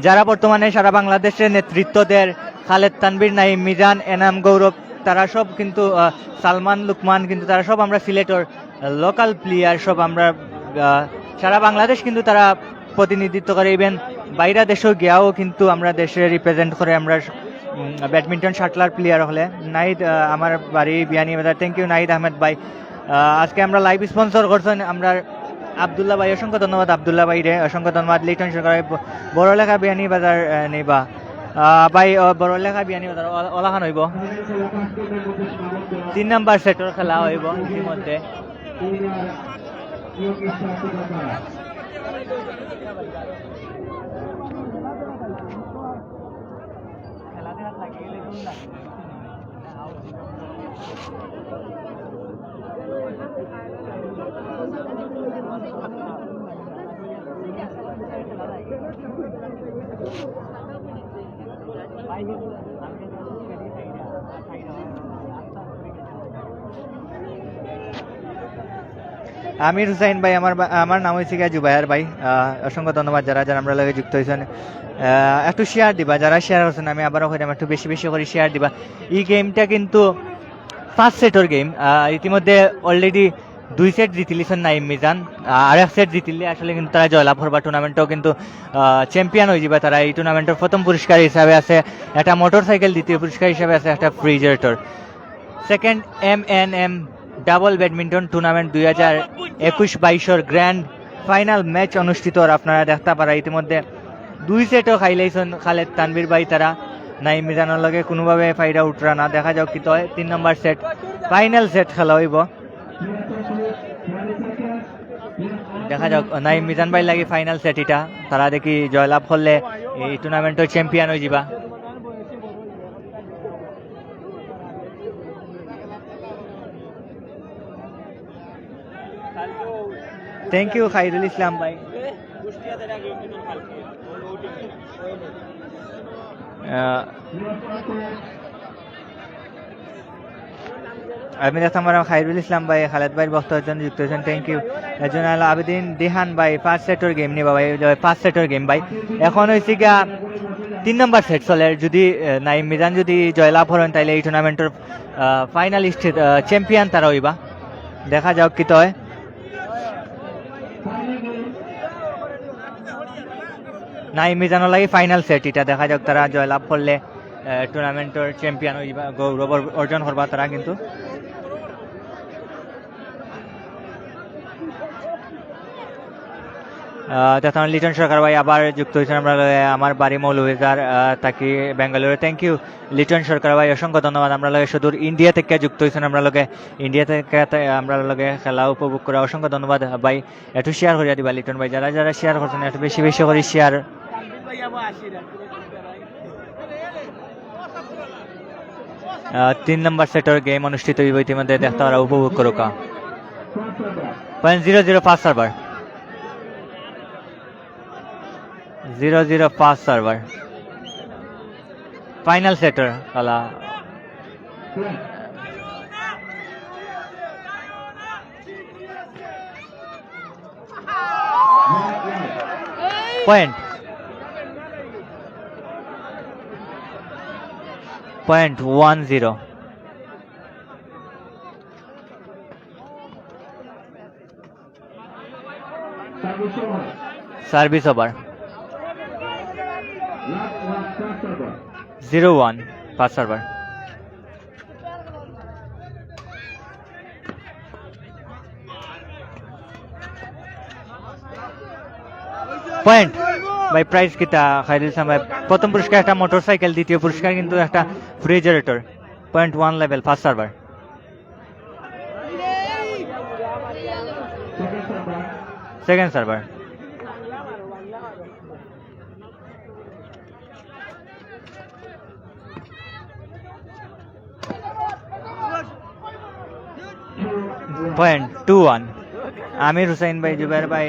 যারা বর্তমানে সারা বাংলাদেশের নেতৃত্ব দেন, খালেদ তানভীর, নাইম মিজান, এনাম গৌরব, তারা সব কিন্তু সালমান লুকমান, কিন্তু তারা সব আমরা সিলেটর লোকাল প্লেয়ার, সব আমরা সারা বাংলাদেশ কিন্তু তারা প্রতিনিধিত্ব করে। ইভেন বাইরা দেশেও গিয়াও কিন্তু আমরা দেশে রিপ্রেজেন্ট করে। আমরা ব্যাডমিন্টন শাটলার প্লেয়ার হলে নাহিদ, আমার বাড়ি বিয়ানীবাজার। থ্যাংক ইউ নাহিদ আহমেদ ভাই। আজকে আমরা লাইভ স্পন্সর করছেন আমরা আবদুল্লাহ ভাই, অসংখ্য ধন্যবাদ আবদুল্লাহ ভাই রে, অসংখ্য ধন্যবাদ। লিটন সরকার, বড়লেখা বিয়ানীবাজার নেবা ভাই, বড়লেখা বিয়ানীবাজার ওলাখান হইব। 3 নাম্বার সেটর খেলা হইব ইতিমধ্যে। আমির হুসাইন ভাই, আমার নাম হয়েছে গিয়া জুবাইর ভাই। অসংখ্য ধন্যবাদ যারা যারা আমরা লগে যুক্ত হয়েছেন। একটু শেয়ার দিবা, যারা শেয়ার করছেন আমি আবারও কইলাম একটু বেশি বেশি করে শেয়ার দিবা। এই গেমটা কিন্তু ফার্স্ট সেটর গেম। ইতিমধ্যে অলরেডি 2 সেট জিতিলিছেন নাইম মিজান, আর 1 সেট জিতিলে আসলে কিন্তু তারা জয়লাভ করবা, টুর্নামেন্টও কিন্তু চ্যাম্পিয়ন হয়ে যাবে তারা। এই টুর্নামেন্টের প্রথম পুরস্কার হিসাবে আছে একটা মোটর সাইকেল, দ্বিতীয় পুরস্কার হিসাবে আছে একটা refrigerator. Second MNM double badminton tournament 2021-22 grand final match অনুষ্ঠিত আপনারা দেখতে পারা। ইতিমধ্যে 2 সেটও খাইলাইছেন খালেদ তানভীর ভাই, তারা নাইম মিজানের লগে কোনোভাবে ফাইডা উঠরা না। দেখা যাক কি হয়। 3 নম্বর সেট ফাইনাল সেট খেলা হইব। দেখা যাক নাইম মিজান ভাই লাগে ফাইনাল সেট এটা, তারা দেখি জয়লাভ করলে এই টুর্নামেন্টের চ্যাম্পিয়ন হয়ে যাবা। থ্যাংক ইউ খাইরুল ইসলাম ভাই। আমি দেখতাম খাইরুল ইসলাম ভাই খালেদ ভাইয়ের বক্তব্যের জন্য যুক্ত হয়েছেন, থ্যাংক ইউ। একজন হলো আবেদিন দিহান ভাই, 5 সেটের গেম নিবা ভাই, 5 সেটের গেম ভাই। এখন হয়েছে গিয়া 3 নম্বর সেট চলে। যদি নাইম মিজান যদি জয়লাভ করেন তাহলে এই টুর্নামেন্টের ফাইনালিস্ট চ্যাম্পিয়ন তারা হইবা। দেখা যাক কি হয়। নাইম মিজানের লাগে ফাইনাল সেট এটা, দেখা যাক তারা জয়লাভ করলে টুর্নামেন্টের চ্যাম্পিয়ন হয়ে যাবা, গৌরব অর্জন করবা তারা। কিন্তু তখন লিটন সরকার ভাই আবার যুক্ত হয়েছেন আমরা, আমার বাড়ি মৌলভীবাজার, তাকে বেঙ্গালুরু। থ্যাংক ইউ লিটন সরকার ভাই, অসংখ্য ধন্যবাদ। আমরা লগে সুদূর ইন্ডিয়া থেকে যুক্ত হয়েছেন আমরা লগে, ইন্ডিয়া থেকে আমরা লগে খেলা উপভোগ করা। অসংখ্য ধন্যবাদ ভাই। একটু শেয়ার করিয়া দিবা লিটন ভাই, যারা যারা শেয়ার করছেন একটু বেশি বেশি করে শেয়ার। 3 নম্বর সেটের গেম অনুষ্ঠিত হইব ইতিমধ্যে, দেখতে পারা উপভোগ করুকা। 0-0 fast server, 0-0 fast server final সেটার খেলা। Point 1-0। Service over 0-1 fast server. Point ভাই, প্রাইজ কিটা খাইরুল ইসলাম ভাই? প্রথম পুরস্কার একটা মোটরসাইকেল, দ্বিতীয় পুরস্কার কিন্তু একটা refrigerator. 0.1 level first server. Second server point 2-1 আমির হুসাইন ভাই, জুবাইর ভাই।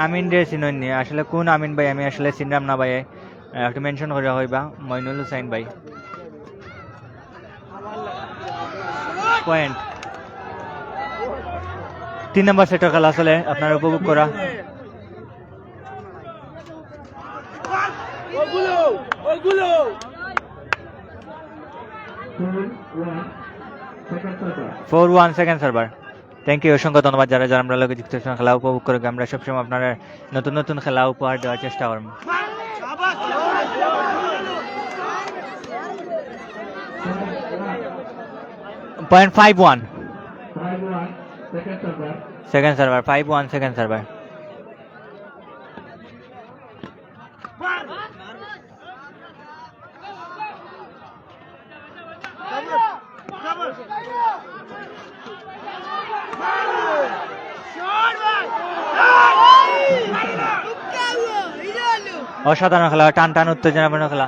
আমিন রে চিননি আসলে, কোন আমিন ভাই আমি আসলে চিনলাম না ভাই, একটু মেনশন করে হইবা। মইনুল হুসাইন ভাই। পয়েন্ট 3 নম্বর সেটের খেলা আসলে আপনারা উপভোগ করা। 4-1 সেকেন্ড সার্ভার। থ্যাংক ইউ, অসংখ্য ধন্যবাদ যারা যারা আমরা লোকে যুক্ত হয়েছেন, খেলা উপভোগ করে আমরা সবসময় আপনারা নতুন নতুন খেলা উপহার দেওয়ার চেষ্টা করব। Point 5-1 second server, 5-1 second server. অসাধারণ খেলা, টান টান উত্তেজনাপূর্ণ খেলা।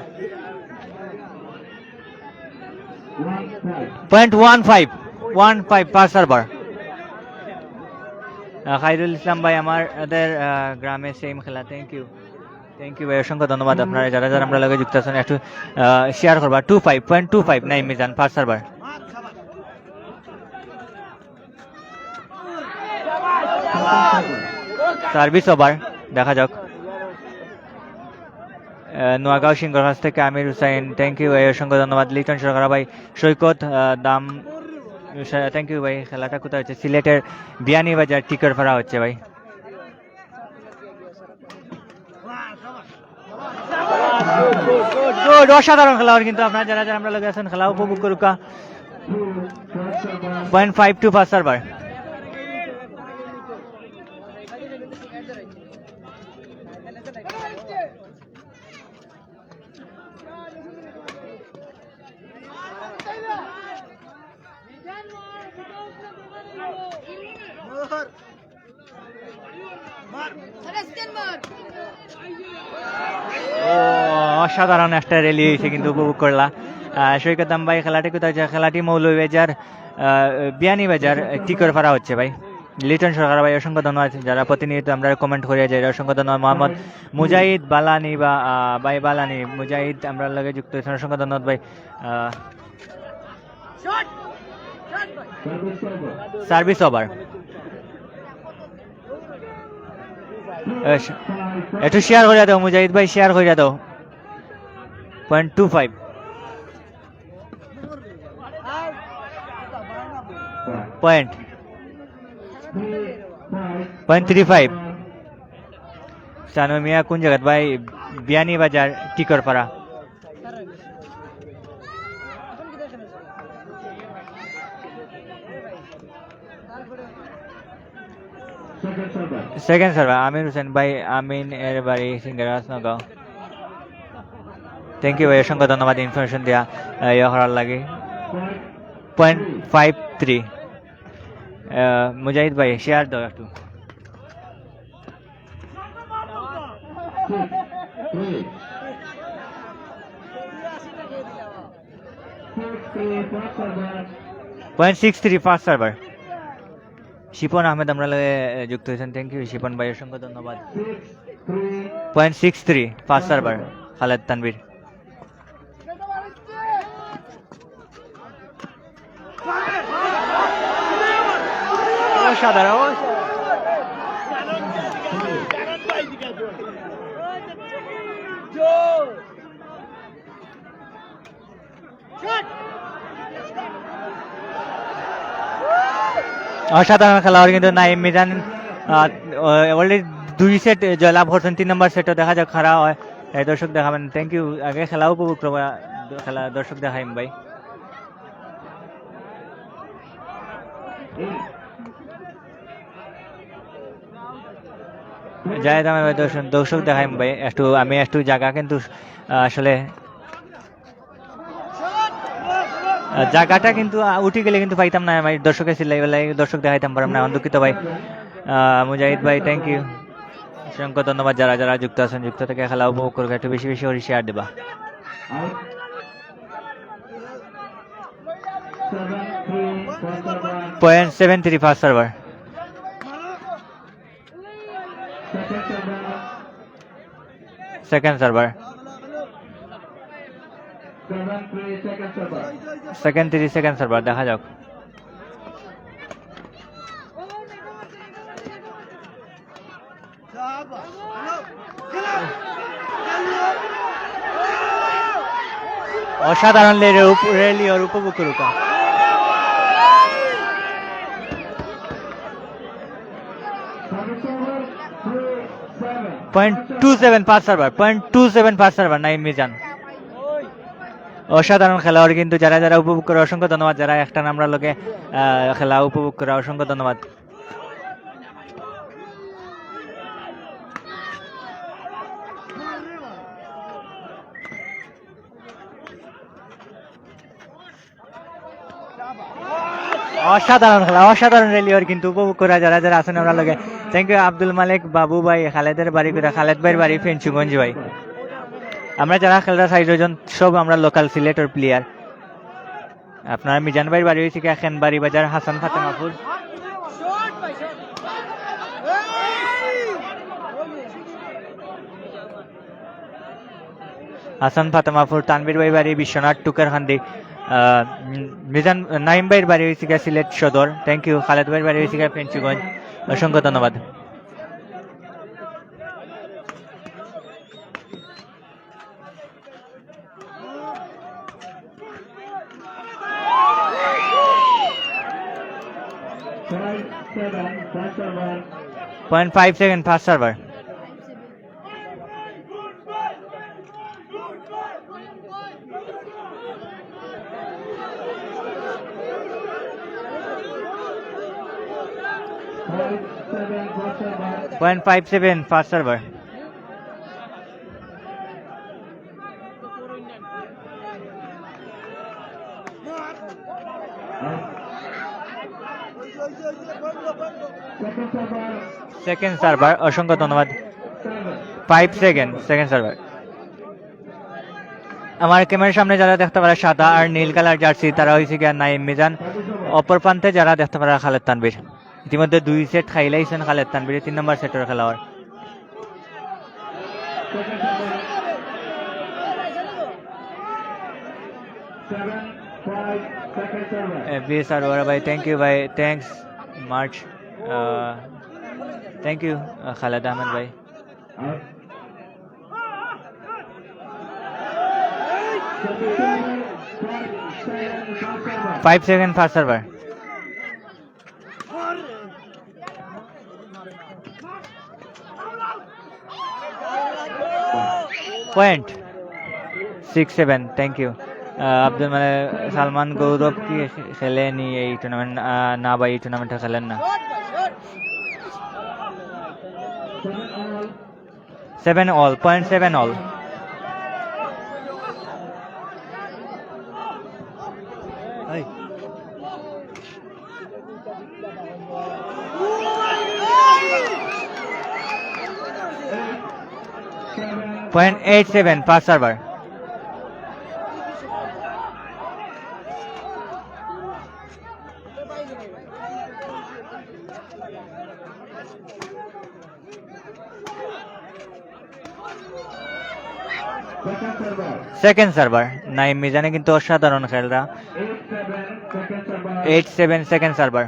পয়েন্ট 1-5 পার সার্ভার। খাইরুল ইসলাম ভাই আমাদের গ্রামে সেম খেলা। থ্যাংক ইউ ভাই, অসংখ্য ধন্যবাদ আপনারা যারা যারা আমরা লগে যুক্ত আছেন, একটু শেয়ার করবা। 2.5 নাই মিজান পার সার্ভার। সার্ভিস ওভার, দেখা যাক। নোয়াগাঁও সিংহর কাছ থেকে আমির হুসাইন, থ্যাংক ইউ ভাই, অসংখ্য ধন্যবাদ। লিটন সরকার ভাই, সৈকত দাম, থ্যাংক ইউ ভাই। খেলাটা কোথায় হচ্ছে? সিলেটের বিয়ানীবাজার টিকার ভাড়া হচ্ছে ভাই। অসাধারণ খেলা, কিন্তু আপনারা যারা যারা আমরা লগে আছেন খেলা উপভোগ করুকা। 0.52 পার সার্ভার। অসাধারণ একটা র্যালি হয়েছে কিন্তু উপভোগ করলা। সৈকত ভাই, খেলাটি কোথায়? খেলাটি মৌলভীবাজার বিয়ানীবাজার টিকর ফাড়া হচ্ছে ভাই। লিটন সরকার ভাই, অসংখ্য ধন্যবাদ যারা প্রতিনিয়ত আমরা কমেন্ট করিয়া যাই, অসংখ্য ধন্যবাদ। মোহাম্মদ মুজাহিদ বালানি বা ভাই বালানি মুজাহিদ আমরা লগে যুক্ত হয়েছেন, অসংখ্য ধন্যবাদ ভাই। সার্ভিস ওভার, একটু শেয়ার করে দাও মুজাহিদ ভাই, শেয়ার করে দাও। 0.25 0.35 সানু মিয়া কোন জায়গাত ভাই? বিয়ানীবাজার টিকরপাড়া। সেকেন্ড সার্ভার আমির হোসেন ভাই, আমিন এর বাড়ি সিঙ্গারাস নগাঁও। থ্যাংক ইউ ভাই, অসংখ্য ধন্যবাদ ইনফরমেশন দেওয়া ইয়ে করার লাগে। 0.53 মুজাহিদ ভাই, শেয়ার দাও একটু। .63 ফার্স্ট সার্ভার। শিপন আহমেদ আমরা যুক্ত হয়েছেন, থ্যাংক ইউ শিপন ভাই, অসংখ্য ধন্যবাদ। 0.63 ফার্স্ট সার্ভার খালেদ তানভীর। অসাধারণ, অসাধারণ খেলোয়াড় কিন্তু নাইম মিজান অলরেডি 2 সেট জয়লাভ করছেন। 3 নম্বর সেটও দেখা যাক খারাপ হয়, দর্শক দেখাবেন। থ্যাংক ইউ, আগে খেলা উপভোগ করবো, খেলা দর্শক দেখাইম ভাই। যাই দামে ভাই, দর্শক দেখাইম ভাই। আমি একটু জায়গা কিন্তু আসলে জায়গাটা কিন্তু উঠে গেলে কিন্তু পাইতাম না, আমি দর্শকের সিলাই বেলায় দর্শক দেখাইতাম পারলাম না, দুঃখিত ভাই। মুজাহিদ ভাই, থ্যাংক ইউ, অসংখ্য ধন্যবাদ যারা যারা যুক্ত আছেন, যুক্ত থেকে খেলা উপভোগ করবে, একটু বেশি বেশি করে শেয়ার দেবা। 0.73 first server. Second server, second server, দেখা যাক। অসাধারণ রেলিওর উপভোগ করুকা। .27 fast server, .27 fast server Naim Mizan. অসাধারণ খেলোয়াড় কিন্তু, যারা যারা উপভোগ করে অসংখ্য ধন্যবাদ, যারা একটা আমরা লোকে খেলা উপভোগ করে অসংখ্য ধন্যবাদ। অসাধারণ খেলা, অসাধারণ রেলিওর কিন্তু উপভোগ করা যারা যারা আছেন আমরা লোকে। থ্যাংক ইউ আব্দুল মালিক, বাবু ভাই, খালেদের বাড়ি করে খালেদ ভাইয়ের বাড়ি ফেঞ্চুগঞ্জ ভাই। আমরা যারা খেলতে চাই দুজন সব আমরা লোকাল সিলেটের প্লেয়ার। আপনার মিজান ভাইয়ের বাড়ি হয়েছে কি খেনবাড়ি বাজার, হাসান ফাতেমাপুর। হাসান ফাতেমাপুর। তানবীর ভাই বাড়ি বিশ্বনাথ টুকারখান্দি। মিজান নাইম ভাইয়ের বাড়ি হয়েছে গিয়া সিলেট সদর। Thank you. খালেদ ভাইয়ের বাড়ি হয়েছে গিয়া ফেঞ্চুগঞ্জ। অসংখ্য ধন্যবাদ। .57 fast server. .57 fast server. Second server. অসংখ্য ধন্যবাদ। 5 সেকেন্ড সেকেন্ড সার্ভার। আমার ক্যামেরার সামনে যারা দেখতে পারে সাদা আর নীল কালার জার্সি, তারা হয়েছে গিয়া নাইম মিজান। অপর প্রান্তে যারা দেখতে পারে খালেদ তানবীর। ইতিমধ্যে 2 সেট খাইলাইছেন খালেদ তানবীর, 3 নম্বর সেটের খেলোয়াড়। FBSR ভাই, থ্যাংক ইউ ভাই, thanks much, thank you Khaled Ahmed ভাই। .5 second fast server. .67 thank you. Abdul মানে সালমান গৌরব কি খেলেনি এই টুর্নামেন্ট? না ভাই, এই টুর্নামেন্টে খেলেন না। 7 all, .7 all. .87 first server. Second server. Naim মিজানে কিন্তু অসাধারণ খেলরা। 87 সেকেন্ড সার্ভার।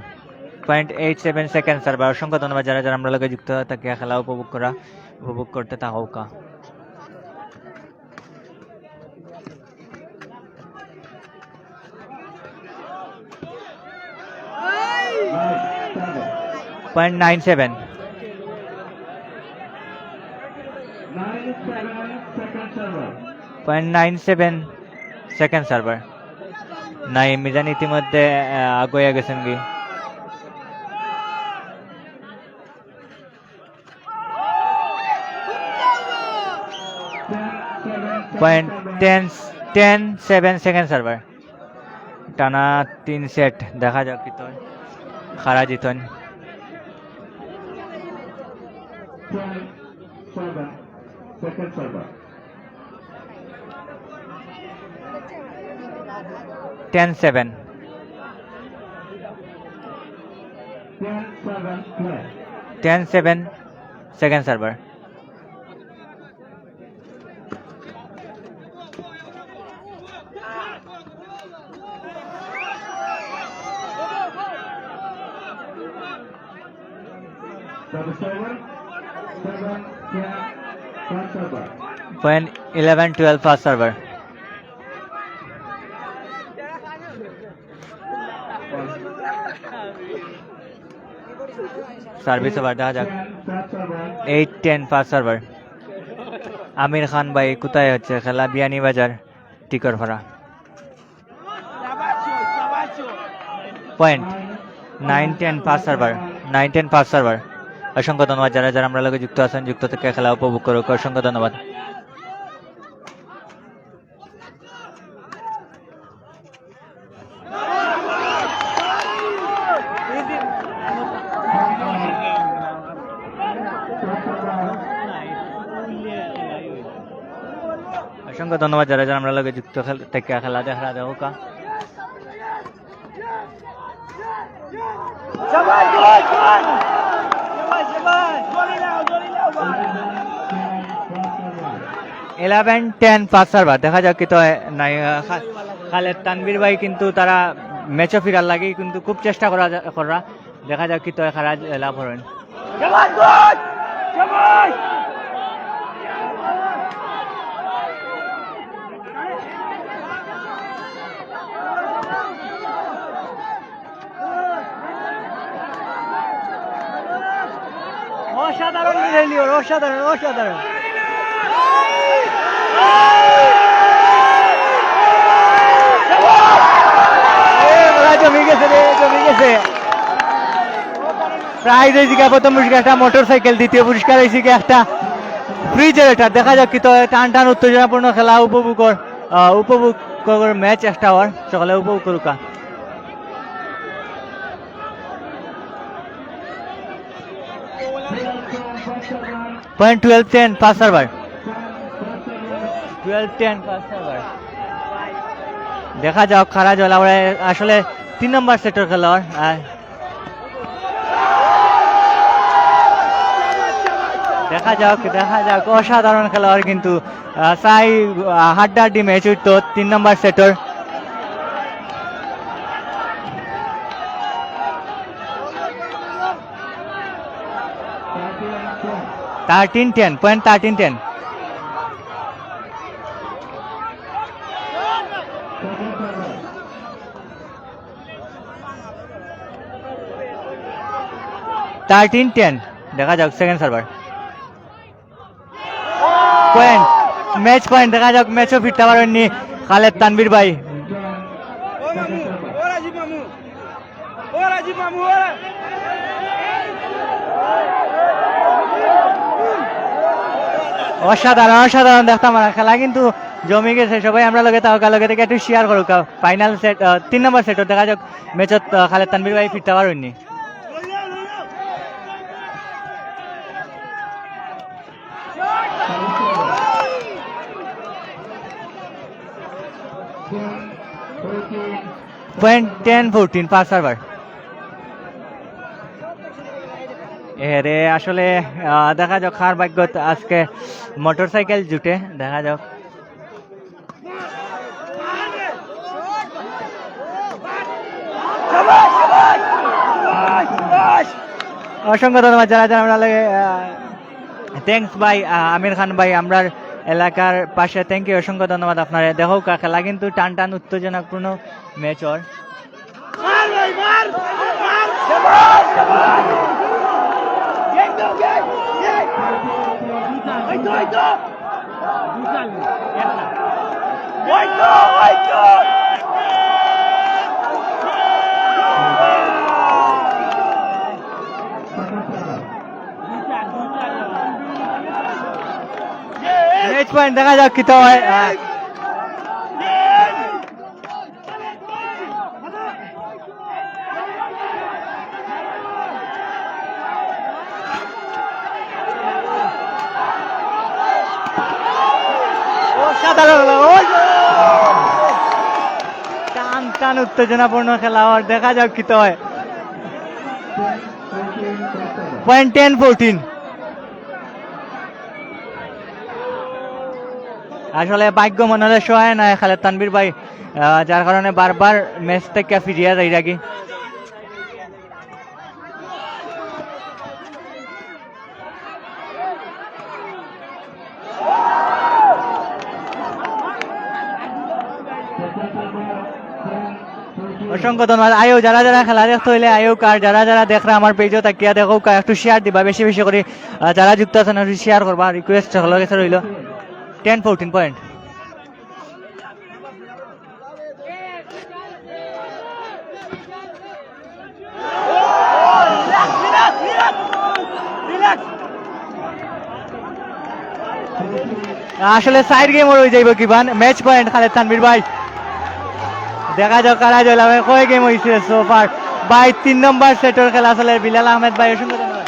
.87 second server. অসংখ্য ধন্যবাদ যারা যারা আমরা লোকে যুক্ত থাকে খেলা উপভোগ করতে থাকা। .97 .97 সেকেন্ড সার্ভার। নাইম মিজান ইতিমধ্যে আগুয়া গেছেন কি। .10-7 সেকেন্ড সার্ভার। টানা 3 সেট, দেখা যাক কি তো খারা জিতন। .10-7 .10-7 second server. .11-12 first server. Service over দেখা যাক। 10 over. 8-10 first server. Amir Khan ভাই কোথায় হচ্ছে খেলা? Beanibazar Tikarpara. Point 9-10 first server. 9-10 first server. অসংখ্য ধন্যবাদ যারা যারা আমরা লগে যুক্ত আছেন, যুক্ত থেকে খেলা উপভোগ করুক। অসংখ্য ধন্যবাদ। অসংখ্য ধন্যবাদ যারা যারা আমরা লগে যুক্ত থেকে খেলা দেখা দেখো কা। शाबाश गुड गुड शाबाश शाबाश जोड़ी लाओ बाहर 11-10 ফার্স্ট সার্ভার। দেখা যাক কি তো নাই খালেদ তানভীর ভাই কিন্তু তারা ম্যাচও ফিরার লাগে কিন্তু খুব চেষ্টা করা দেখা যাক কি তো খারাজ লাভ হবেন। शाबाश गुड शाबाश অসাধারণ মিলেলিও অসাধারণ অসাধারণ জমি গেছে রে, জমি গেছে। প্রাইজ হয়েছে কি প্রথম পুরস্কার একটা মোটর সাইকেল, দ্বিতীয় পুরস্কার হয়েছে কি একটা ফ্রিজারেটার। দেখা যাক কি তো টান টান উত্তেজনাপূর্ণ খেলা উপভোগ কর ম্যাচ একটা হওয়ার সকালে উপভোগ করুকা। Point 12-10 first server. 12-10 first server. দেখা যাক খারাজ হলা আসলে 3 নম্বর সেক্টর খেলোয়াড়। দেখা যাক অসাধারণ খেলোয়াড় কিন্তু সাই হাড্ডাহাড্ডি ম্যাচ হইতো 3 নম্বর সেক্টর। পয়েন্ট 13-10 13-10। দেখা যাক second server. Point match point. দেখা যাক ম্যাচও ফিরতে পারেননি খালেদ তানভীর ভাই। অসাধারণ অসাধারণ দেখতাম খেলা কিন্তু জমি গেছে। সবাই আমরা লগে তাও লগে থেকে একটু শেয়ার করুক। ফাইনাল সেট 3 নম্বর সেটত দেখা যাক ম্যাচত খালেদ তানভীর ভাই ফিরতে পারেননি। Point 10-14 first server. এরে আসলে দেখা যাক কার ভাগ্যত আজকে মোটর সাইকেল জুটে। দেখা যাক। অসংখ্য ধন্যবাদ যারা যারা আমরা লাগে। থ্যাংকস ভাই আমির খান ভাই, আমরা এলাকার পাশে। থ্যাংক ইউ, অসংখ্য ধন্যবাদ আপনার। দেখো খেলা কিন্তু টান টান উত্তেজনাপূর্ণ ম্যাচ ওর। Match point. দেখা যাক কি তো হয়। টান টান উত্তেজনাপূর্ণ খেলা আর দেখা যাক কি তো হয়। পয়েন্ট 10-14। আসলে ভাগ্য মনে হলে সহায় না খালেদ তানভীর ভাই, যার কারণে বারবার ম্যাচ থেকে ফিরিয়ে যায় রাখি। অসংখ্য ধন্যবাদ। আয়ো যারা যারা খেলা দেখতে হইলে আয়ো কার যারা যারা দেখরা আমার পেজও তাকিয়া দেখো একটু শেয়ার দিবা বেশি বেশি করে যারা যুক্ত আছেন একটু শেয়ার করবা রিকোয়েস্ট হলো গেছে রইল 10-14 পয়েন্ট। আসলে সাইড গেম হয়ে যাইব কিবান ম্যাচ পয়েন্ট খালেদ তানভীর ভাই দেখা যাক কারা জয়লাভ কয় গেম হয়েছে সোফার ভাই 3 নম্বর সেটের খেলা চলে বিলাল আহমেদ ভাই অসংখ্য ধন্যবাদ।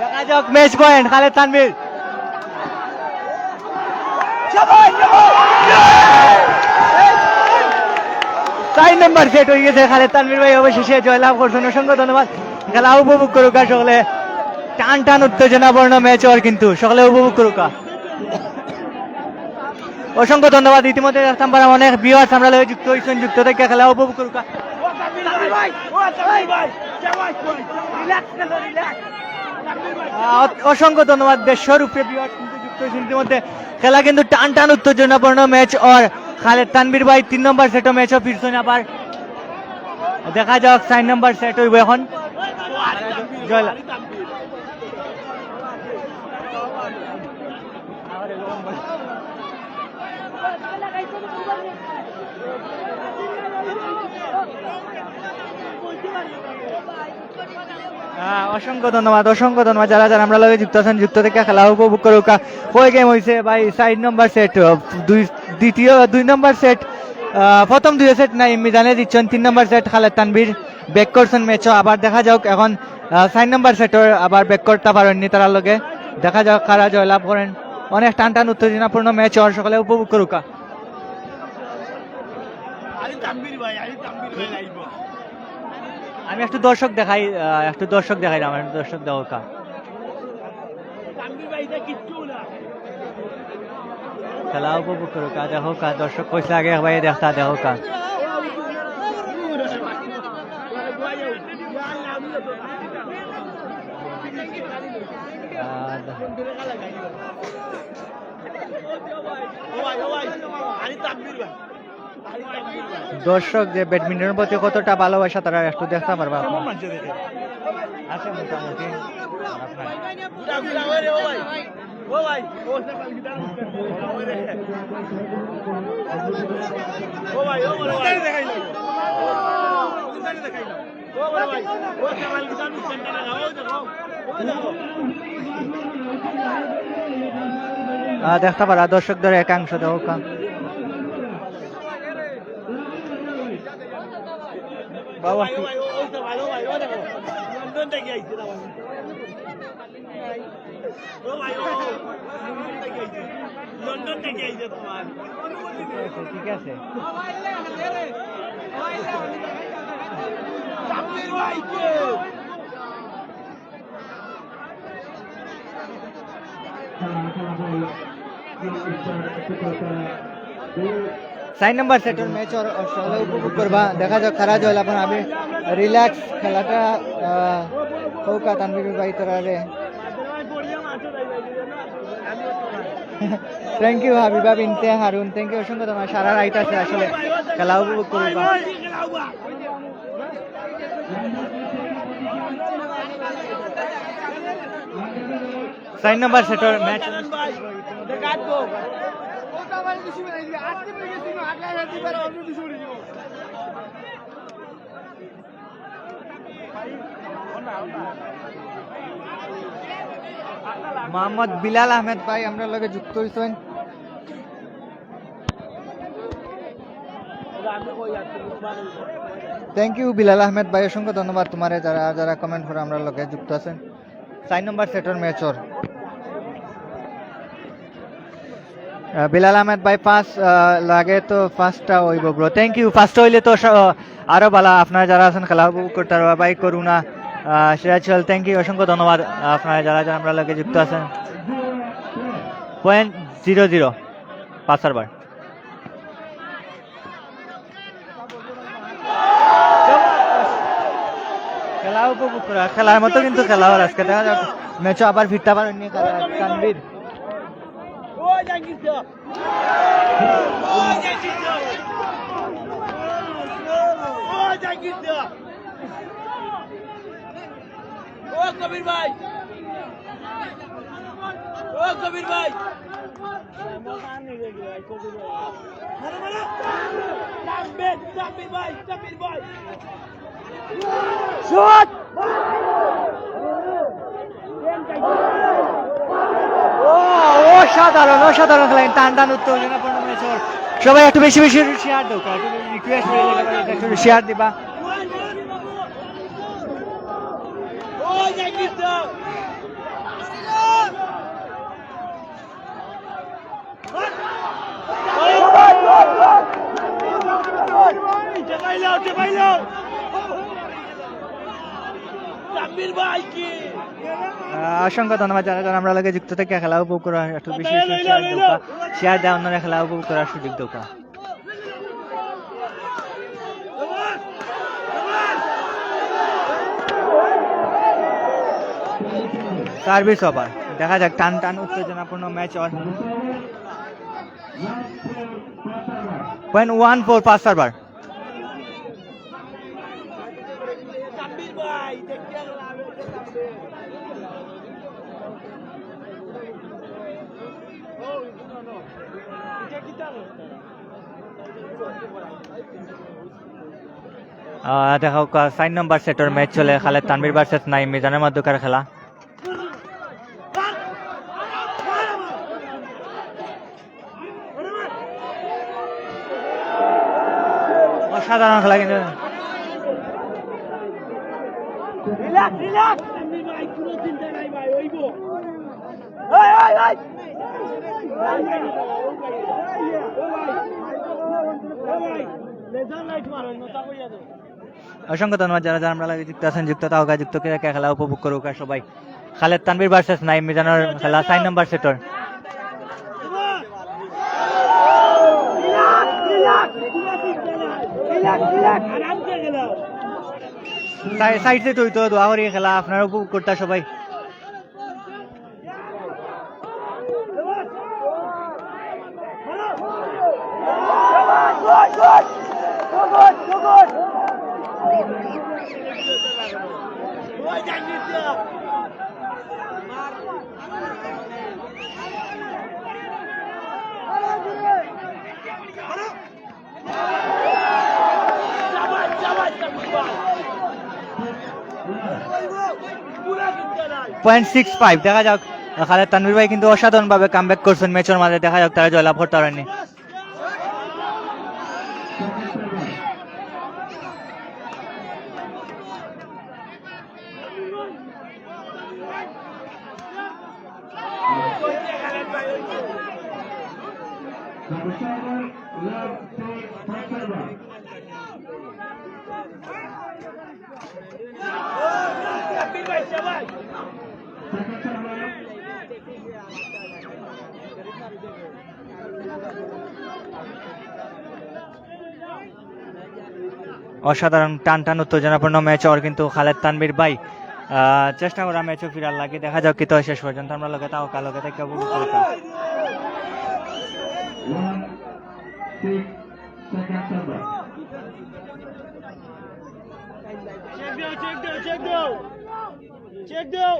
দেখা যাক ম্যাচ পয়েন্ট খালেদ তানভীর 4 নম্বর সেট হয়ে গেছে খালেদ তানভীর ভাই অবশেষে জয়লাভ করছেন অসংখ্য ধন্যবাদ। খেলা উপভোগ করুক সকলে টান টান উত্তেজনাপূর্ণ ম্যাচ আর কিন্তু সকলে উপভোগ করুক অসংখ্য ধন্যবাদ। ইতিমধ্যে দেখতাম পারা অনেক ভিউয়ার্স আমরা লগে যুক্ত হয়েছেন যুক্ত থেকে খেলা উপভোগ করুক অসংখ্য ধন্যবাদ। দেশের উপরে ভিউয়ার্স কিন্তু যুক্ত হয়েছেন ইতিমধ্যে খেলা কিন্তু টান টান উত্তেজনাপূর্ণ ম্যাচ আর খালেদ তানভীর ভাই 3 নম্বর সেটও ম্যাচও ফিরছেন আবার দেখা যাক 4 নম্বর সেট হইব এখন জয়লাভ অসংখ্য ধন্যবাদ অসংখ্য ধন্যবাদ যারা যারা আমরা লগে যুক্ত আছেন যুক্ত থেকে খেলা উপভোগ করুক। কয় গেম হয়েছে ভাই 4 নম্বর সেট দ্বিতীয় 2 নম্বর সেট প্রথম 2 সেট নাই মিজানে দিচ্ছেন 3 number set Khaled Tanvir back করছেন ম্যাচও আবার দেখা যাক এখন 4 নম্বর সেটের আবার ব্যাক করতে পারেননি তার লগে দেখা যাক কারা জয়লাভ করেন অনেক টান টান উত্তেজনাপূর্ণ ম্যাচ আর সকলে উপভোগ করুক। আমি একটু দর্শক দেখাই আমার দর্শক দেখা খেলা উপভোগ করুক দেখো দর্শক কইছে আগে ভাই দেখা দেখো দর্শক যে ব্যাডমিন্টনের প্রতি কতটা ভালোবাসা তারা একটু দেখতে পারবা আছে মোটামুটি দেখতে পারা দর্শকদের একাংশ দেখা বাবা ঠিক আছে সাইন নাম্বার সেটের ম্যাচ সবাই উপভোগ করবা দেখা যাক খারা জয়লাভ আমি রিল্যাক্স খেলাটা কৌকা তানভীর ভাই তোরারে thank you Habiba Binte Harun thank you অসংখ্য তোমার সারা রাইট আছে আসলে খেলা উপভোগ করবা সাইন নাম্বার সেটের ম্যাচ মোহাম্মদ বিলাল আহমেদ ভাই আমরা লগে যুক্ত হইছেন থ্যাংক ইউ বিলাল আহমেদ ভাই অসংখ্য ধন্যবাদ তোমারে যারা যারা কমেন্ট করে আমরা লগে যুক্ত আছেন 4 নম্বর সেটের ম্যাচর বিলাল আহমেদ ভাই পাঁচ লাগে তো পাঁচটা হইব ব্রো থ্যাংক ইউ ফার্স্ট হইলে তো আরো ভালো আপনারা যারা আছেন খেলা উপভোগ করতে পারবা ভাই করুণা সিরাজল থ্যাংক ইউ অসংখ্য ধন্যবাদ আপনারা যারা যারা আমরা লগে যুক্ত আছেন 0.00 পাঁচার বার খেলা উপভোগ করা খেলার মতো কিন্তু খেলা হল আজকে দেখা যাক ম্যাচও আবার ফিরতে পারেননি তানভীর ওই জাঙ্গিসা ওই জাঙ্গিসা ওই জাঙ্গিসা ও কবির ভাই ও কবির ভাই কবির ভাই শট অসাধারণ অসাধারণ খেলা টান টান উত্তেজনাপূর্ণ ম্যাচ সবাই একটু বেশি বেশি শেয়ার দাও একটু রিকোয়েস্ট একটু শেয়ার দিবা ওই জাঙ্গিসা অসংখ্য ধন্যবাদ যারা যারা আমরা লাগে যুক্ত থেকে খেলা উপভোগ করা একটু বেশি বেশি শেয়ার দৌকা শেয়ার দেওয়া অন্যরা খেলা উপভোগ করার সুযোগ দৌকা সার্ভিস ওভার দেখা যাক টান টান উত্তেজনাপূর্ণ ম্যাচ আর 0.14 পাস সার্ভার দেখা 4 নম্বর সেটের ম্যাচ চলে খালেদ তানভীর ভার্সেস নাইম মিজানের মধ্যকার খেলা অসাধারণ খেলা কিন্তু রিল্যাক্স রিল্যাক্স ভাই কোনো চিন্তা নাই ভাই হইব এই এই এই অসংখ্য ধন্যবাদ যারা যারা আমরা লাগে যুক্ত আছেন যুক্ত থাকা যুক্ত খেলা উপভোগ করুক সবাই খালেদ তানভীর ভার্সেস নাইম মিজানের খেলা 4 নম্বর সেটর সাইড সেট হইতো দোয়া করি খেলা আপনারা উপভোগ করতে সবাই .65 দেখা যাক খালেদ তানভীর ভাই কিন্তু অসাধারণ ভাবে কামব্যাক করছেন ম্যাচের মাঝে দেখা যাক তারা জয়লাভ করতে পারেনি অসাধারণ টান টান উত্তেজনাপূর্ণ ম্যাচ আর কিন্তু খালেদ তানভীর ভাই চেষ্টা করা ম্যাচও ফিরার লাগে দেখা যাক কি তো শেষ পর্যন্ত আমরা লগে তাও কালকে থেকে উপভোগ করতাম চেক দাও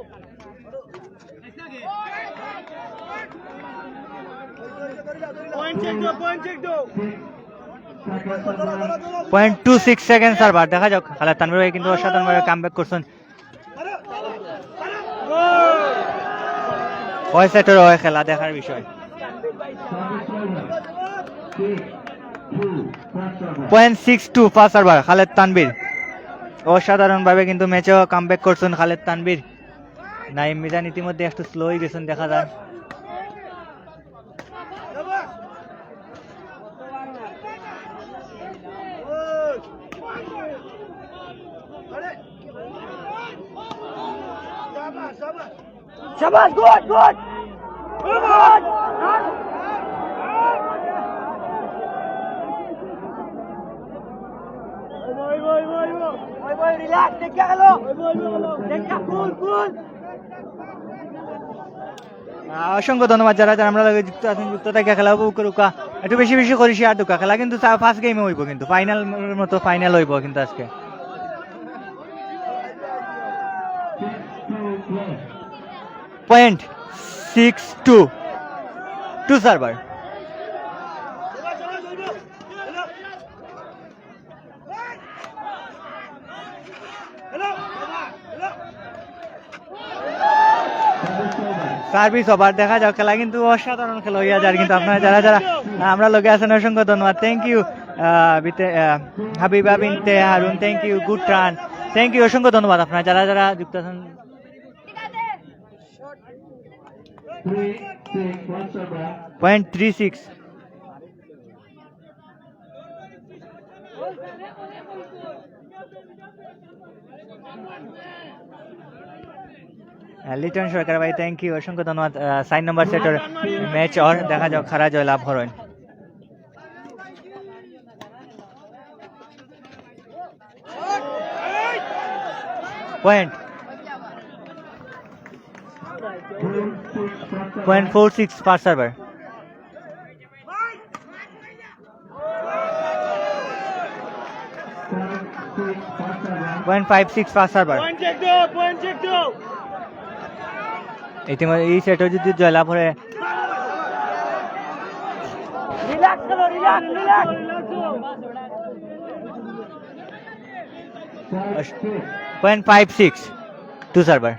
0.26 সেকেন্ড সার্ভার দেখা যাক খালেদ তানভীর ভাই কিন্তু অসাধারণ ভাবে কামব্যাক করছেন কয় সেটের হয় খেলা দেখার বিষয় 0.62 পাস সার্ভার খালেদ তানভীর অসাধারণ ভাবে কিন্তু ম্যাচেও কামব্যাক করছেন খালেদ তানভীর নাইম মিজান ইতিমধ্যে একটু স্লো হয়ে গেছেন দেখা যায় Shabash, good, good. Good. Boy, relax, take care, hello. Take care, cool, cool. অসংখ্য ধন্যবাদ যারা যারা আমরা লগে যুক্ত আছেন, যুক্ত থেকে খেলা উপভোগ করুকা, একটু বেশি বেশি করি শেয়ার দুকা খেলা কিন্তু ফার্স্ট গেমে হইব, কিন্তু ফাইনাল মতো ফাইনাল হইব কিন্তু আজকে। Point 6-2 two server. Service over দেখা যাক, খেলা কিন্তু অসাধারণ খেলা হইয়া যায়, কিন্তু আপনারা যারা যারা আমরা লগে আছেন অসংখ্য ধন্যবাদ। Thank you Habiba Binte Harun, thank you, good run, thank you, অসংখ্য ধন্যবাদ আপনারা যারা যারা যুক্ত আছেন। 0.36 লিটন সরকার ভাই, থ্যাংক ইউ, অসংখ্য ধন্যবাদ। 4 নম্বর সেটের ম্যাচ और দেখা যাক খারা জয় লাভ হরণ। Point 0.46 first server. .56 first server. ইতিমধ্যে এই সেটও যদি জয়লাভ করে 0.56 টু সার্ভার।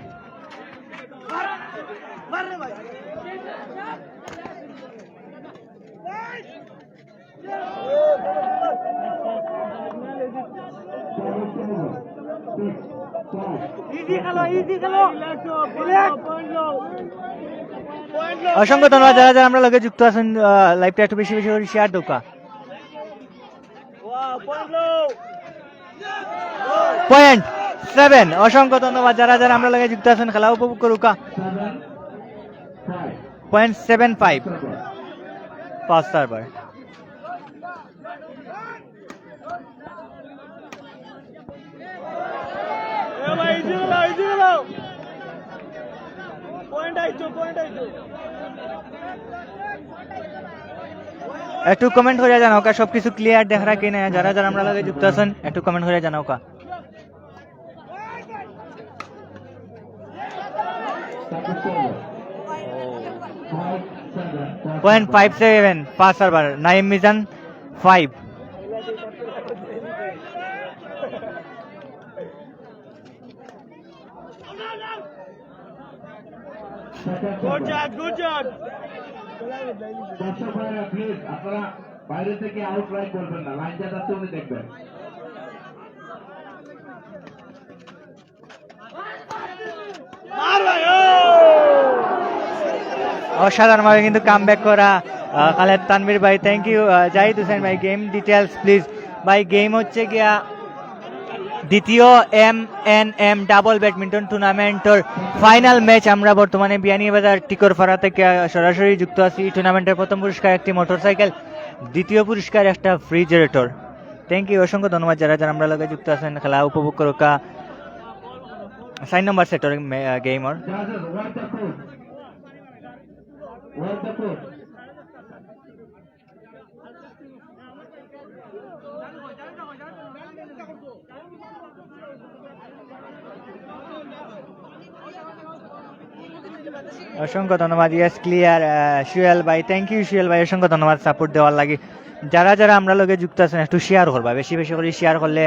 অসংখ্য ধন্যবাদ যারা যারা আমরা লগে যুক্ত আছেন, লাইভটা একটু বেশি বেশি করে শেয়ার দোকা। .7 অসংখ্য ধন্যবাদ যারা যারা আমরা লগে যুক্ত আছেন, খেলা উপভোগ করুকা। 0.75 ফার্স্ট সার্ভার। একটু কমেন্ট করে জানাও কা সবকিছু ক্লিয়ার দেখা রাখি না, যারা যারা আমরা লগে যুক্ত আছেন একটু কমেন্ট করে জানাও কা। 0.57 first server. Naim Mizan 5। Please আপনারা বাইরে থেকে আউট লাইন করবেন না, লাইন যা যাচ্ছে উনি দেখবেন। অসাধারণভাবে কিন্তু কাম ব্যাক করা খালেদ তানভীর ভাই, থ্যাংক ইউ। জাহিদ হোসেন ভাই, গেম ডিটেলস প্লিজ ভাই। গেম হচ্ছে গিয়া দ্বিতীয় MNM ডাবল ব্যাডমিন্টন টুর্নামেন্টের ফাইনাল ম্যাচ। আমরা বর্তমানে বিয়ানীবাজার টিকরপাড়া থেকে সরাসরি যুক্ত আছি। টুর্নামেন্টের প্রথম পুরস্কার একটি মোটরসাইকেল, দ্বিতীয় পুরস্কার একটা ফ্রিজারেটর। থ্যাংক ইউ, অসংখ্য ধন্যবাদ যারা যারা আমরা লগে যুক্ত আছেন, খেলা উপভোগ করুকা। 4 নম্বর সেটের গেমর। অসংখ্য ধন্যবাদ। ইয়েস ক্লিয়ার সুয়েল ভাই, থ্যাংক ইউ সুয়েল ভাই, অসংখ্য ধন্যবাদ সাপোর্ট দেওয়ার লাগে। যারা যারা আমরা লগে যুক্ত আছেন একটু শেয়ার করবা, বেশি বেশি করে শেয়ার করলে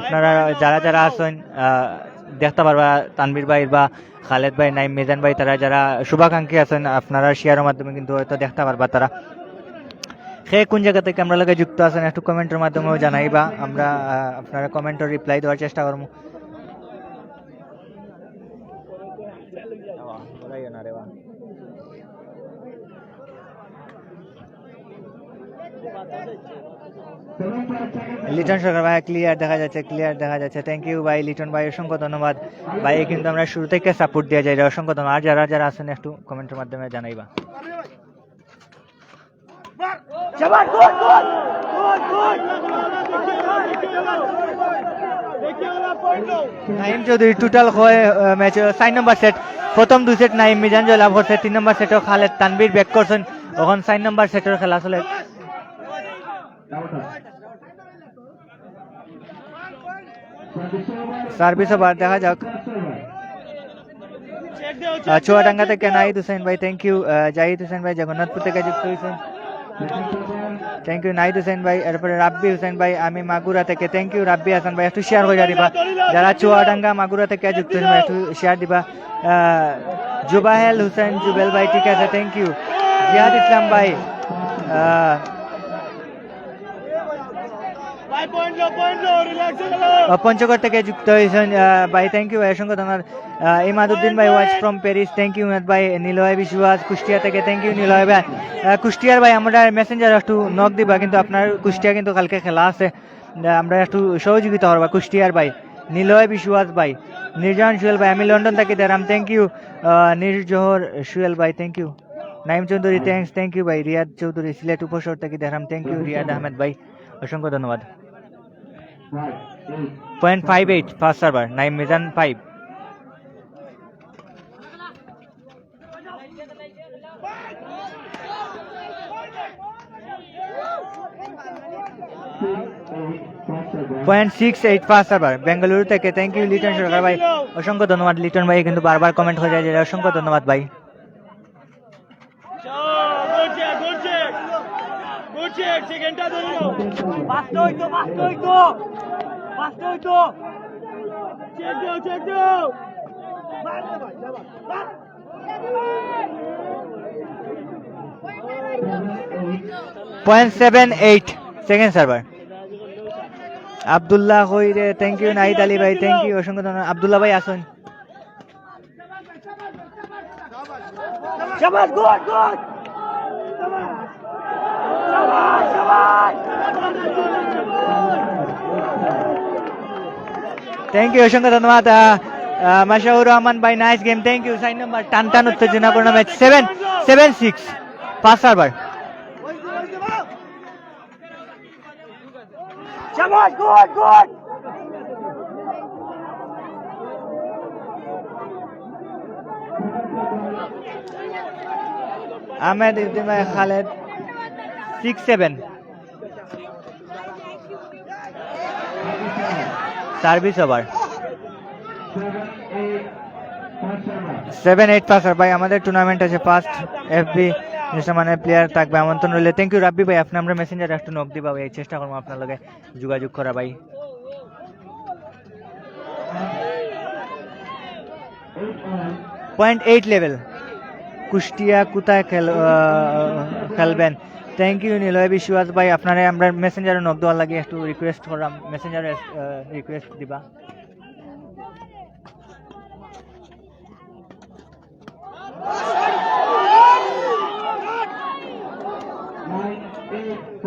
আপনারা যারা যারা আছেন দেখতে পারবা। তানভীর ভাই বা খালেদ ভাই, নাইম মিজান ভাই, তারা যারা শুভাকাঙ্ক্ষী আছেন আপনারা শেয়ারের মাধ্যমে কিন্তু হয়তো দেখতে পারবা তারা সে কোন জায়গা থেকে আমরা লগে যুক্ত আছেন একটু কমেন্টের মাধ্যমেও জানাইবা। আমরা আপনারা কমেন্টের রিপ্লাই দেওয়ার চেষ্টা করবো। লিটন সরকার ভাই, ক্লিয়ার দেখা যাচ্ছে, ক্লিয়ার দেখা যাচ্ছে, থ্যাংক ইউ ভাই লিটন ভাই, অসংখ্য ধন্যবাদ ভাই। কিন্তু আমরা শুরু থেকে সাপোর্ট দেওয়া যায়, অসংখ্য ধন্যবাদ। আর যারা যারা আছেন একটু কমেন্টের মাধ্যমে জানাইবা। নাইম চৌধুরী টোটাল হয় ম্যাচ 4 নম্বর সেট প্রথম 2 সেট নাইম মিজান জয়লাভ করছে 3 নম্বর সেটও খালেদ তানভীর ব্যাক করছেন এখন 4 নম্বর সেটের খেলা চলে সার্ভিস ওভার দেখা যাক চুয়াডাঙ্গা থেকে নাহিদ হুসেন ভাই থ্যাংক ইউ জাহিদ হোসেন ভাই জগন্নাথপুর থেকে যুক্ত হয়েছেন থ্যাংক ইউ নাহিদ হোসেন ভাই এরপরে রাব্বি হোসেন ভাই আমি মাগুরা থেকে থ্যাংক ইউ রাব্বি হাসান ভাই একটু শেয়ার করে দিবা যারা চুয়াডাঙ্গা মাগুরা থেকে যুক্ত হয়েছেন একটু শেয়ার দিবা জুবাহেল হোসেন জুবেল ভাই ঠিক আছে থ্যাংক ইউ জিহাদ ইসলাম ভাই পঞ্চগড় থেকে যুক্ত হয়েছেন ভাই থ্যাংক ইউ অসংখ্য ধন্যবাদ ইমাদুদ্দিন ভাই watch from Paris thank you ভাই নীলয় বিশ্বাস কুষ্টিয়া থেকে থ্যাংক ইউ নীলয় ভাই কুষ্টিয়ার ভাই আমরা মেসেঞ্জার একটু নক দিবা কিন্তু আপনার কুষ্টিয়া কিন্তু কালকে খেলা আছে আমরা একটু সহযোগিতা করবা কুষ্টিয়ার ভাই নীলয় বিশ্বাস ভাই নির্জন সুয়েল ভাই আমি লন্ডন থেকে দেরাম থ্যাংক ইউ নির্জহর সুয়েল ভাই thank you Naim Chowdhury thank you ভাই রিয়াদ চৌধুরী সিলেট উপশহর থেকে দেরাম থ্যাংক ইউ রিয়াদ আহমেদ ভাই অসংখ্য ধন্যবাদ 0.58 first server Naim Mizan 5 0.68 first server Bengaluru থেকে থ্যাংক ইউ লিটন সরকার ভাই অসংখ্য ধন্যবাদ লিটন ভাই কিন্তু বারবার কমেন্ট হয়ে যায় অসংখ্য ধন্যবাদ ভাই .78 সেকেন্ড সার্ভার আব্দুল্লাহ হইরে থ্যাংক ইউ নাহিদ আলী ভাই থ্যাংক ইউ অসংখ্য ধন্যবাদ আব্দুল্লাহ ভাই আসুন শাবাশ গুড গুড শাবাশ শাবাশ থ্যাংক ইউ অসংখ্য ধন্যবাদ মাশাউর রহমান ভাই nice game thank you 6 number টান টান উত্তেজনাপূর্ণ ম্যাচ 7-6 ফার্স্ট সার্ভার শাবাশ গুড গুড আহমেদ ইবনে ভাই খালেদ 6-7 সার্ভিস ওভার 7-8 পাসার ভাই আমাদের টুর্নামেন্ট আছে ফার্স্ট এফবি মানে প্লেয়ার থাকবে আমন্ত্রণ রইলে থ্যাংক ইউ রাব্বি ভাই আপনি আমরা মেসেঞ্জারে একটু নক দিবা ভাই চেষ্টা করবো আপনার লগে যোগাযোগ করা ভাই .8 লেভেল কুষ্টিয়া কোথায় খেলবেন থ্যাংক ইউ নিলয় বিশ্বাস ভাই আপনারা আমরা মেসেঞ্জারে নক দেওয়ার লাগে একটু রিকোয়েস্ট করলাম মেসেঞ্জারে রিকোয়েস্ট দিবা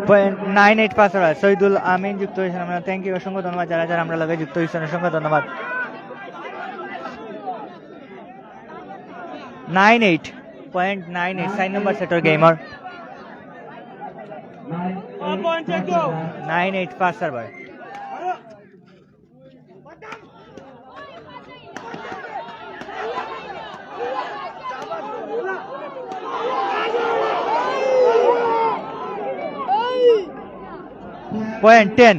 .98 পাসার সৈদুল আমিন যুক্ত হয়েছেন আমরা থ্যাংক ইউ অসংখ্য ধন্যবাদ যারা যারা আমরা লগে যুক্ত হয়েছেন অসংখ্য ধন্যবাদ 98.98 সাইন নাম্বার সেটার গেমার 98 ফার্স্ট সার্ভার .10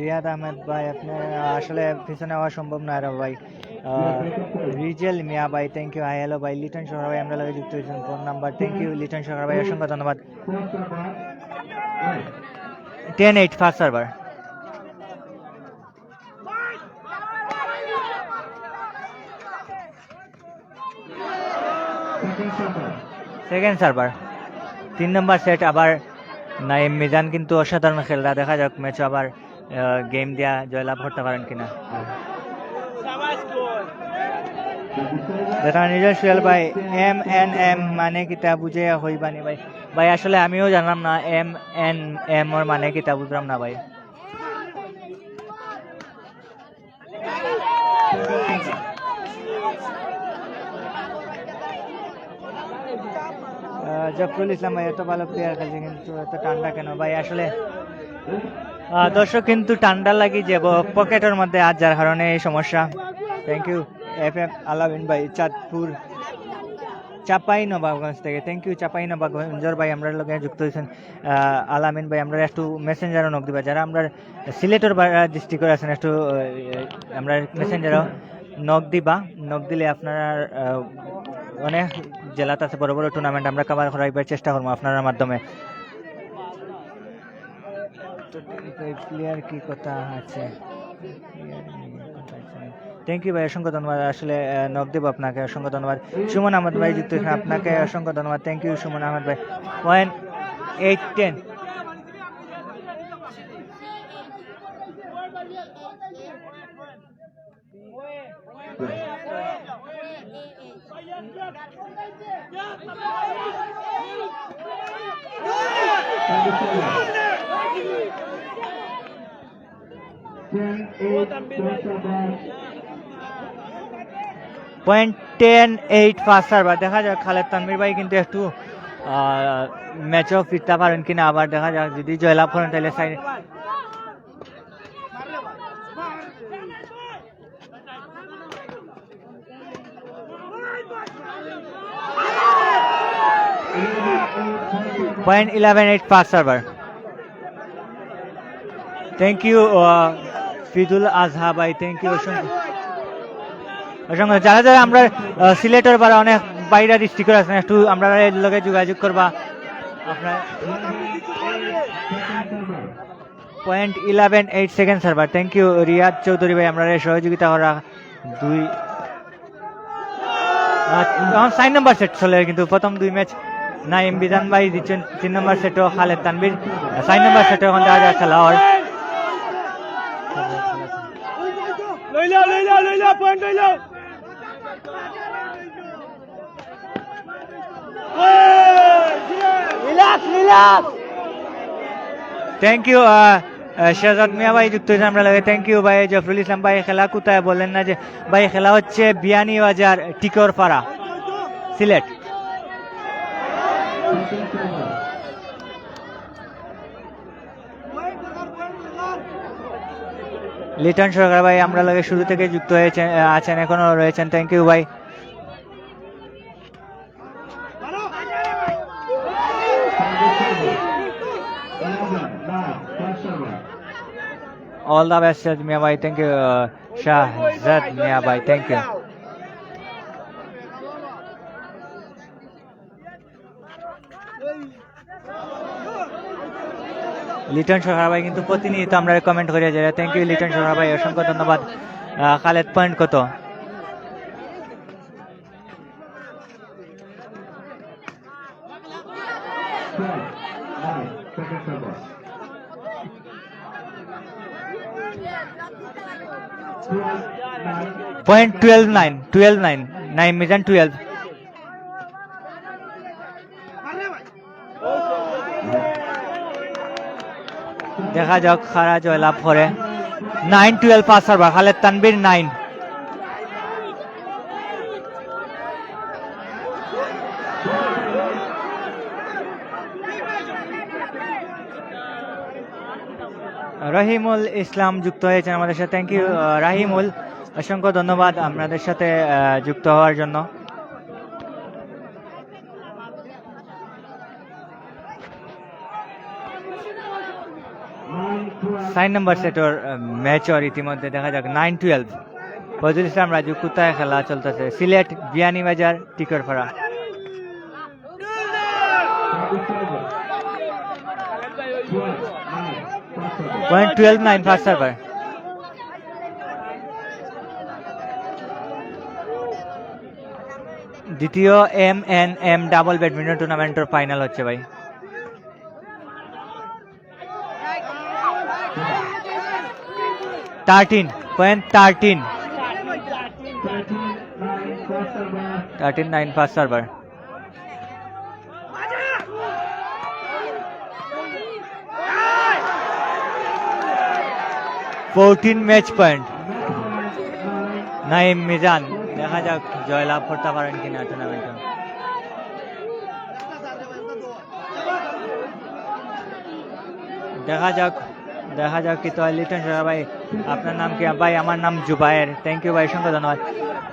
রিয়াদ আহমেদ ভাই আপনি আসলে পিছনে হওয়া সম্ভব না রে ভাই রিজেল মিয়া ভাই থ্যাংক ইউ হাই হ্যালো ভাই লিটন সরকার ভাই আমরা লগে যুক্ত হয়েছেন phone number thank you Liton Sarkar ভাই অসংখ্য ধন্যবাদ 10-8 first server second server 3 number set আবার নাইম মিজান কিন্তু অসাধারণ খেলরা দেখা যাক ম্যাচ আবার গেম দিয়া জয়লাভ করতে পারেন কিনা দেখা নিজের সুয়েল ভাই MNM মানে কিতা বুঝে হইবানি ভাই ভাই আসলে আমিও জানলাম না MNM ওর মানে কিতা বুঝলাম না ভাই জাফরুল ইসলাম ভাই এত ভালো প্লেয়ার খেলছে কিন্তু এত ঠান্ডা কেন ভাই আসলে দর্শক কিন্তু ঠান্ডা লাগি যাব পকেটের মধ্যে আজ যার কারণে এই সমস্যা। থ্যাংক ইউ FM আলামিন ভাই চাঁদপুর চাপাই নবাবগঞ্জ থেকে, থ্যাংক ইউ চাপাই নবাবগঞ্জের ভাই আমরা লগে যুক্ত হয়েছেন। আলামিন ভাই আমরা একটু মেসেঞ্জারও নক দিবা, যারা আমরা সিলেটের ডিস্ট্রিক্টের আছেন একটু আমরা মেসেঞ্জারও নক দিবা, নক দিলে আপনারা অনেক জেলাতে আছে বড় বড় টুর্নামেন্ট আমরা কভার করাইবার চেষ্টা করবো আপনার মাধ্যমে। প্লেয়ার কি কথা আছে, থ্যাংক ইউ ভাই অসংখ্য ধন্যবাদ। আসলে নক দেব আপনাকে অসংখ্য ধন্যবাদ। সুমন আহমদ ভাই যুক্ত হয়েছেন, আপনাকে অসংখ্য ধন্যবাদ। থ্যাংক ইউ সুমন আহমদ ভাই। 1-8-10 .10-8 ফার্স্ট সার্ভার। দেখা যাক খালেদ তানভীর ভাই কিন্তু একটু ম্যাচও ফিরতে পারেন কিনা, আবার দেখা যাক যদি জয়লাভ করেন তাহলে side .11-8 first server. Thank you Fidul Azha ভাই, থ্যাংক ইউ অসংখ্য অসংখ্য। যারা যারা আমরা সিলেটের বা অনেক বাইরে ডিস্ট্রিক্টের আছেন একটু আমরা এর লগে যোগাযোগ করবা আপনার .11-8 second server. Thank you Riyad Chowdhury ভাই আমরা সহযোগিতা করা। 4 নম্বর সেট চলে কিন্তু প্রথম 2 ম্যাচ নাইম বিধান ভাই দিচ্ছেন 3 নম্বর সেটও খালেদ তানভীর 4 নম্বর সেটও এখন দেখা যায় খেলা হয়। থ্যাংক ইউ শেহজাদ মিয়া ভাই যুক্ত হয়েছেন আমরা লাগে। থ্যাংক ইউ ভাই জাফরুল ইসলাম ভাই। খেলা কোথায় বলেন না যে ভাই, খেলা হচ্ছে বিয়ানীবাজার টিকরপাড়া সিলেট। লিটন সরকার ভাই আমরা লাগে শুরু থেকে যুক্ত হয়েছেন আছেন এখনো রয়েছেন। থ্যাংক ইউ ভাই। All the best, Shahzad Mia bhai. Thank you, Shahzad Mia bhai. Thank you. Liton Sarkar ভাই কিন্তু প্রতিনিয়ত আমরা কমেন্ট করে যাই। থ্যাংক ইউ লিটন সরকার ভাই অসংখ্য ধন্যবাদ। খালেদ পয়েন্ট কত? .12-9 9 মিজান 12। দেখা যাক খারা জয়লাভ করে। 9-12 পাস সার্ভার খালেদ তানভীর 9। রহিমুল ইসলাম যুক্ত হয়েছেন আমাদের সাথে। থ্যাংক ইউ রাহিমুল, অসংখ্য ধন্যবাদ আপনাদের সাথে যুক্ত হওয়ার জন্য। সাইন নাম্বার সেটর ম্যাচর ইতিমধ্যে দেখা যাক 9-12 ফজল ইসলাম রাজু কোথায় খেলা চলতেছে? সিলেট বিয়ানীবাজার টিকরপাড়া। .12-9 first server. দ্বিতীয় MNM ডাবল ব্যাডমিন্টন টুর্নামেন্টের ফাইনাল হচ্ছে ভাই। .13 13-9 first server. 14 match point. Naim Mizan দেখা যাক জয়লাভ করতে পারেন কিনা টুর্নামেন্টে। দেখা যাক কি তো লিটন সরকার ভাই আপনার নাম কি? ভাই আমার নাম জুবায়ের। থ্যাংক ইউ ভাই, অসংখ্য ধন্যবাদ।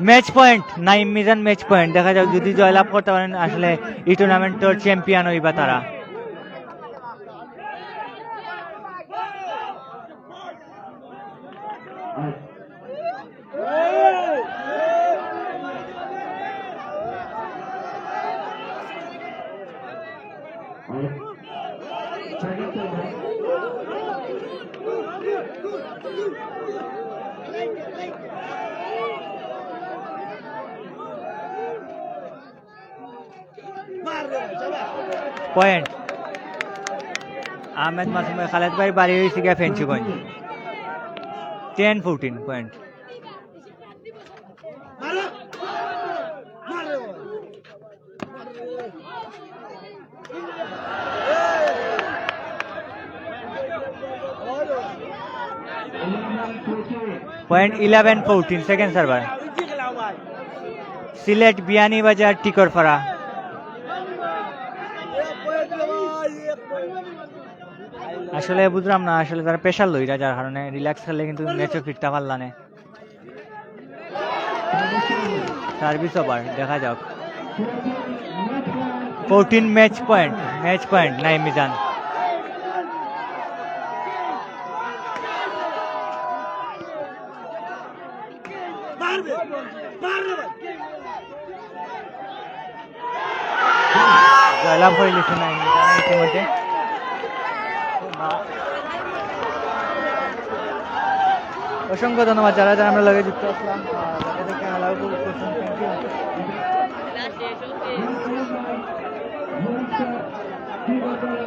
Match point Naim Mizan match point. দেখা যাক যদি জয়লাভ করতে পারেন আসলে এই টুর্নামেন্টের চ্যাম্পিয়ন হইবা তারা। পয়েন্ট আহমেদ মাসুম ভাই, খালেদ ভাই বাড়ি হয়েছে গিয়া Fenchuganj. 10-14 point. Point 11-14 second server. Sylhet Beanibazar Tikarpara. আসলে বুঝলাম না, আসলে তারা প্রেশার লইরা যার কারণে রিল্যাক্স খেললে কিন্তু ম্যাচও ফিরতে পারলা না। সার্ভিস ওভার, দেখা যাক। 14 ম্যাচ পয়েন্ট নাইম মিজান। জয়লাভ করে লিখছে নাইম মিজান ইতিমধ্যে। অসংখ্য ধন্যবাদ যারা যারা আমরা লগে যুক্ত আসলাম। তাদেরকে আলাদা থ্যাংক ইউ।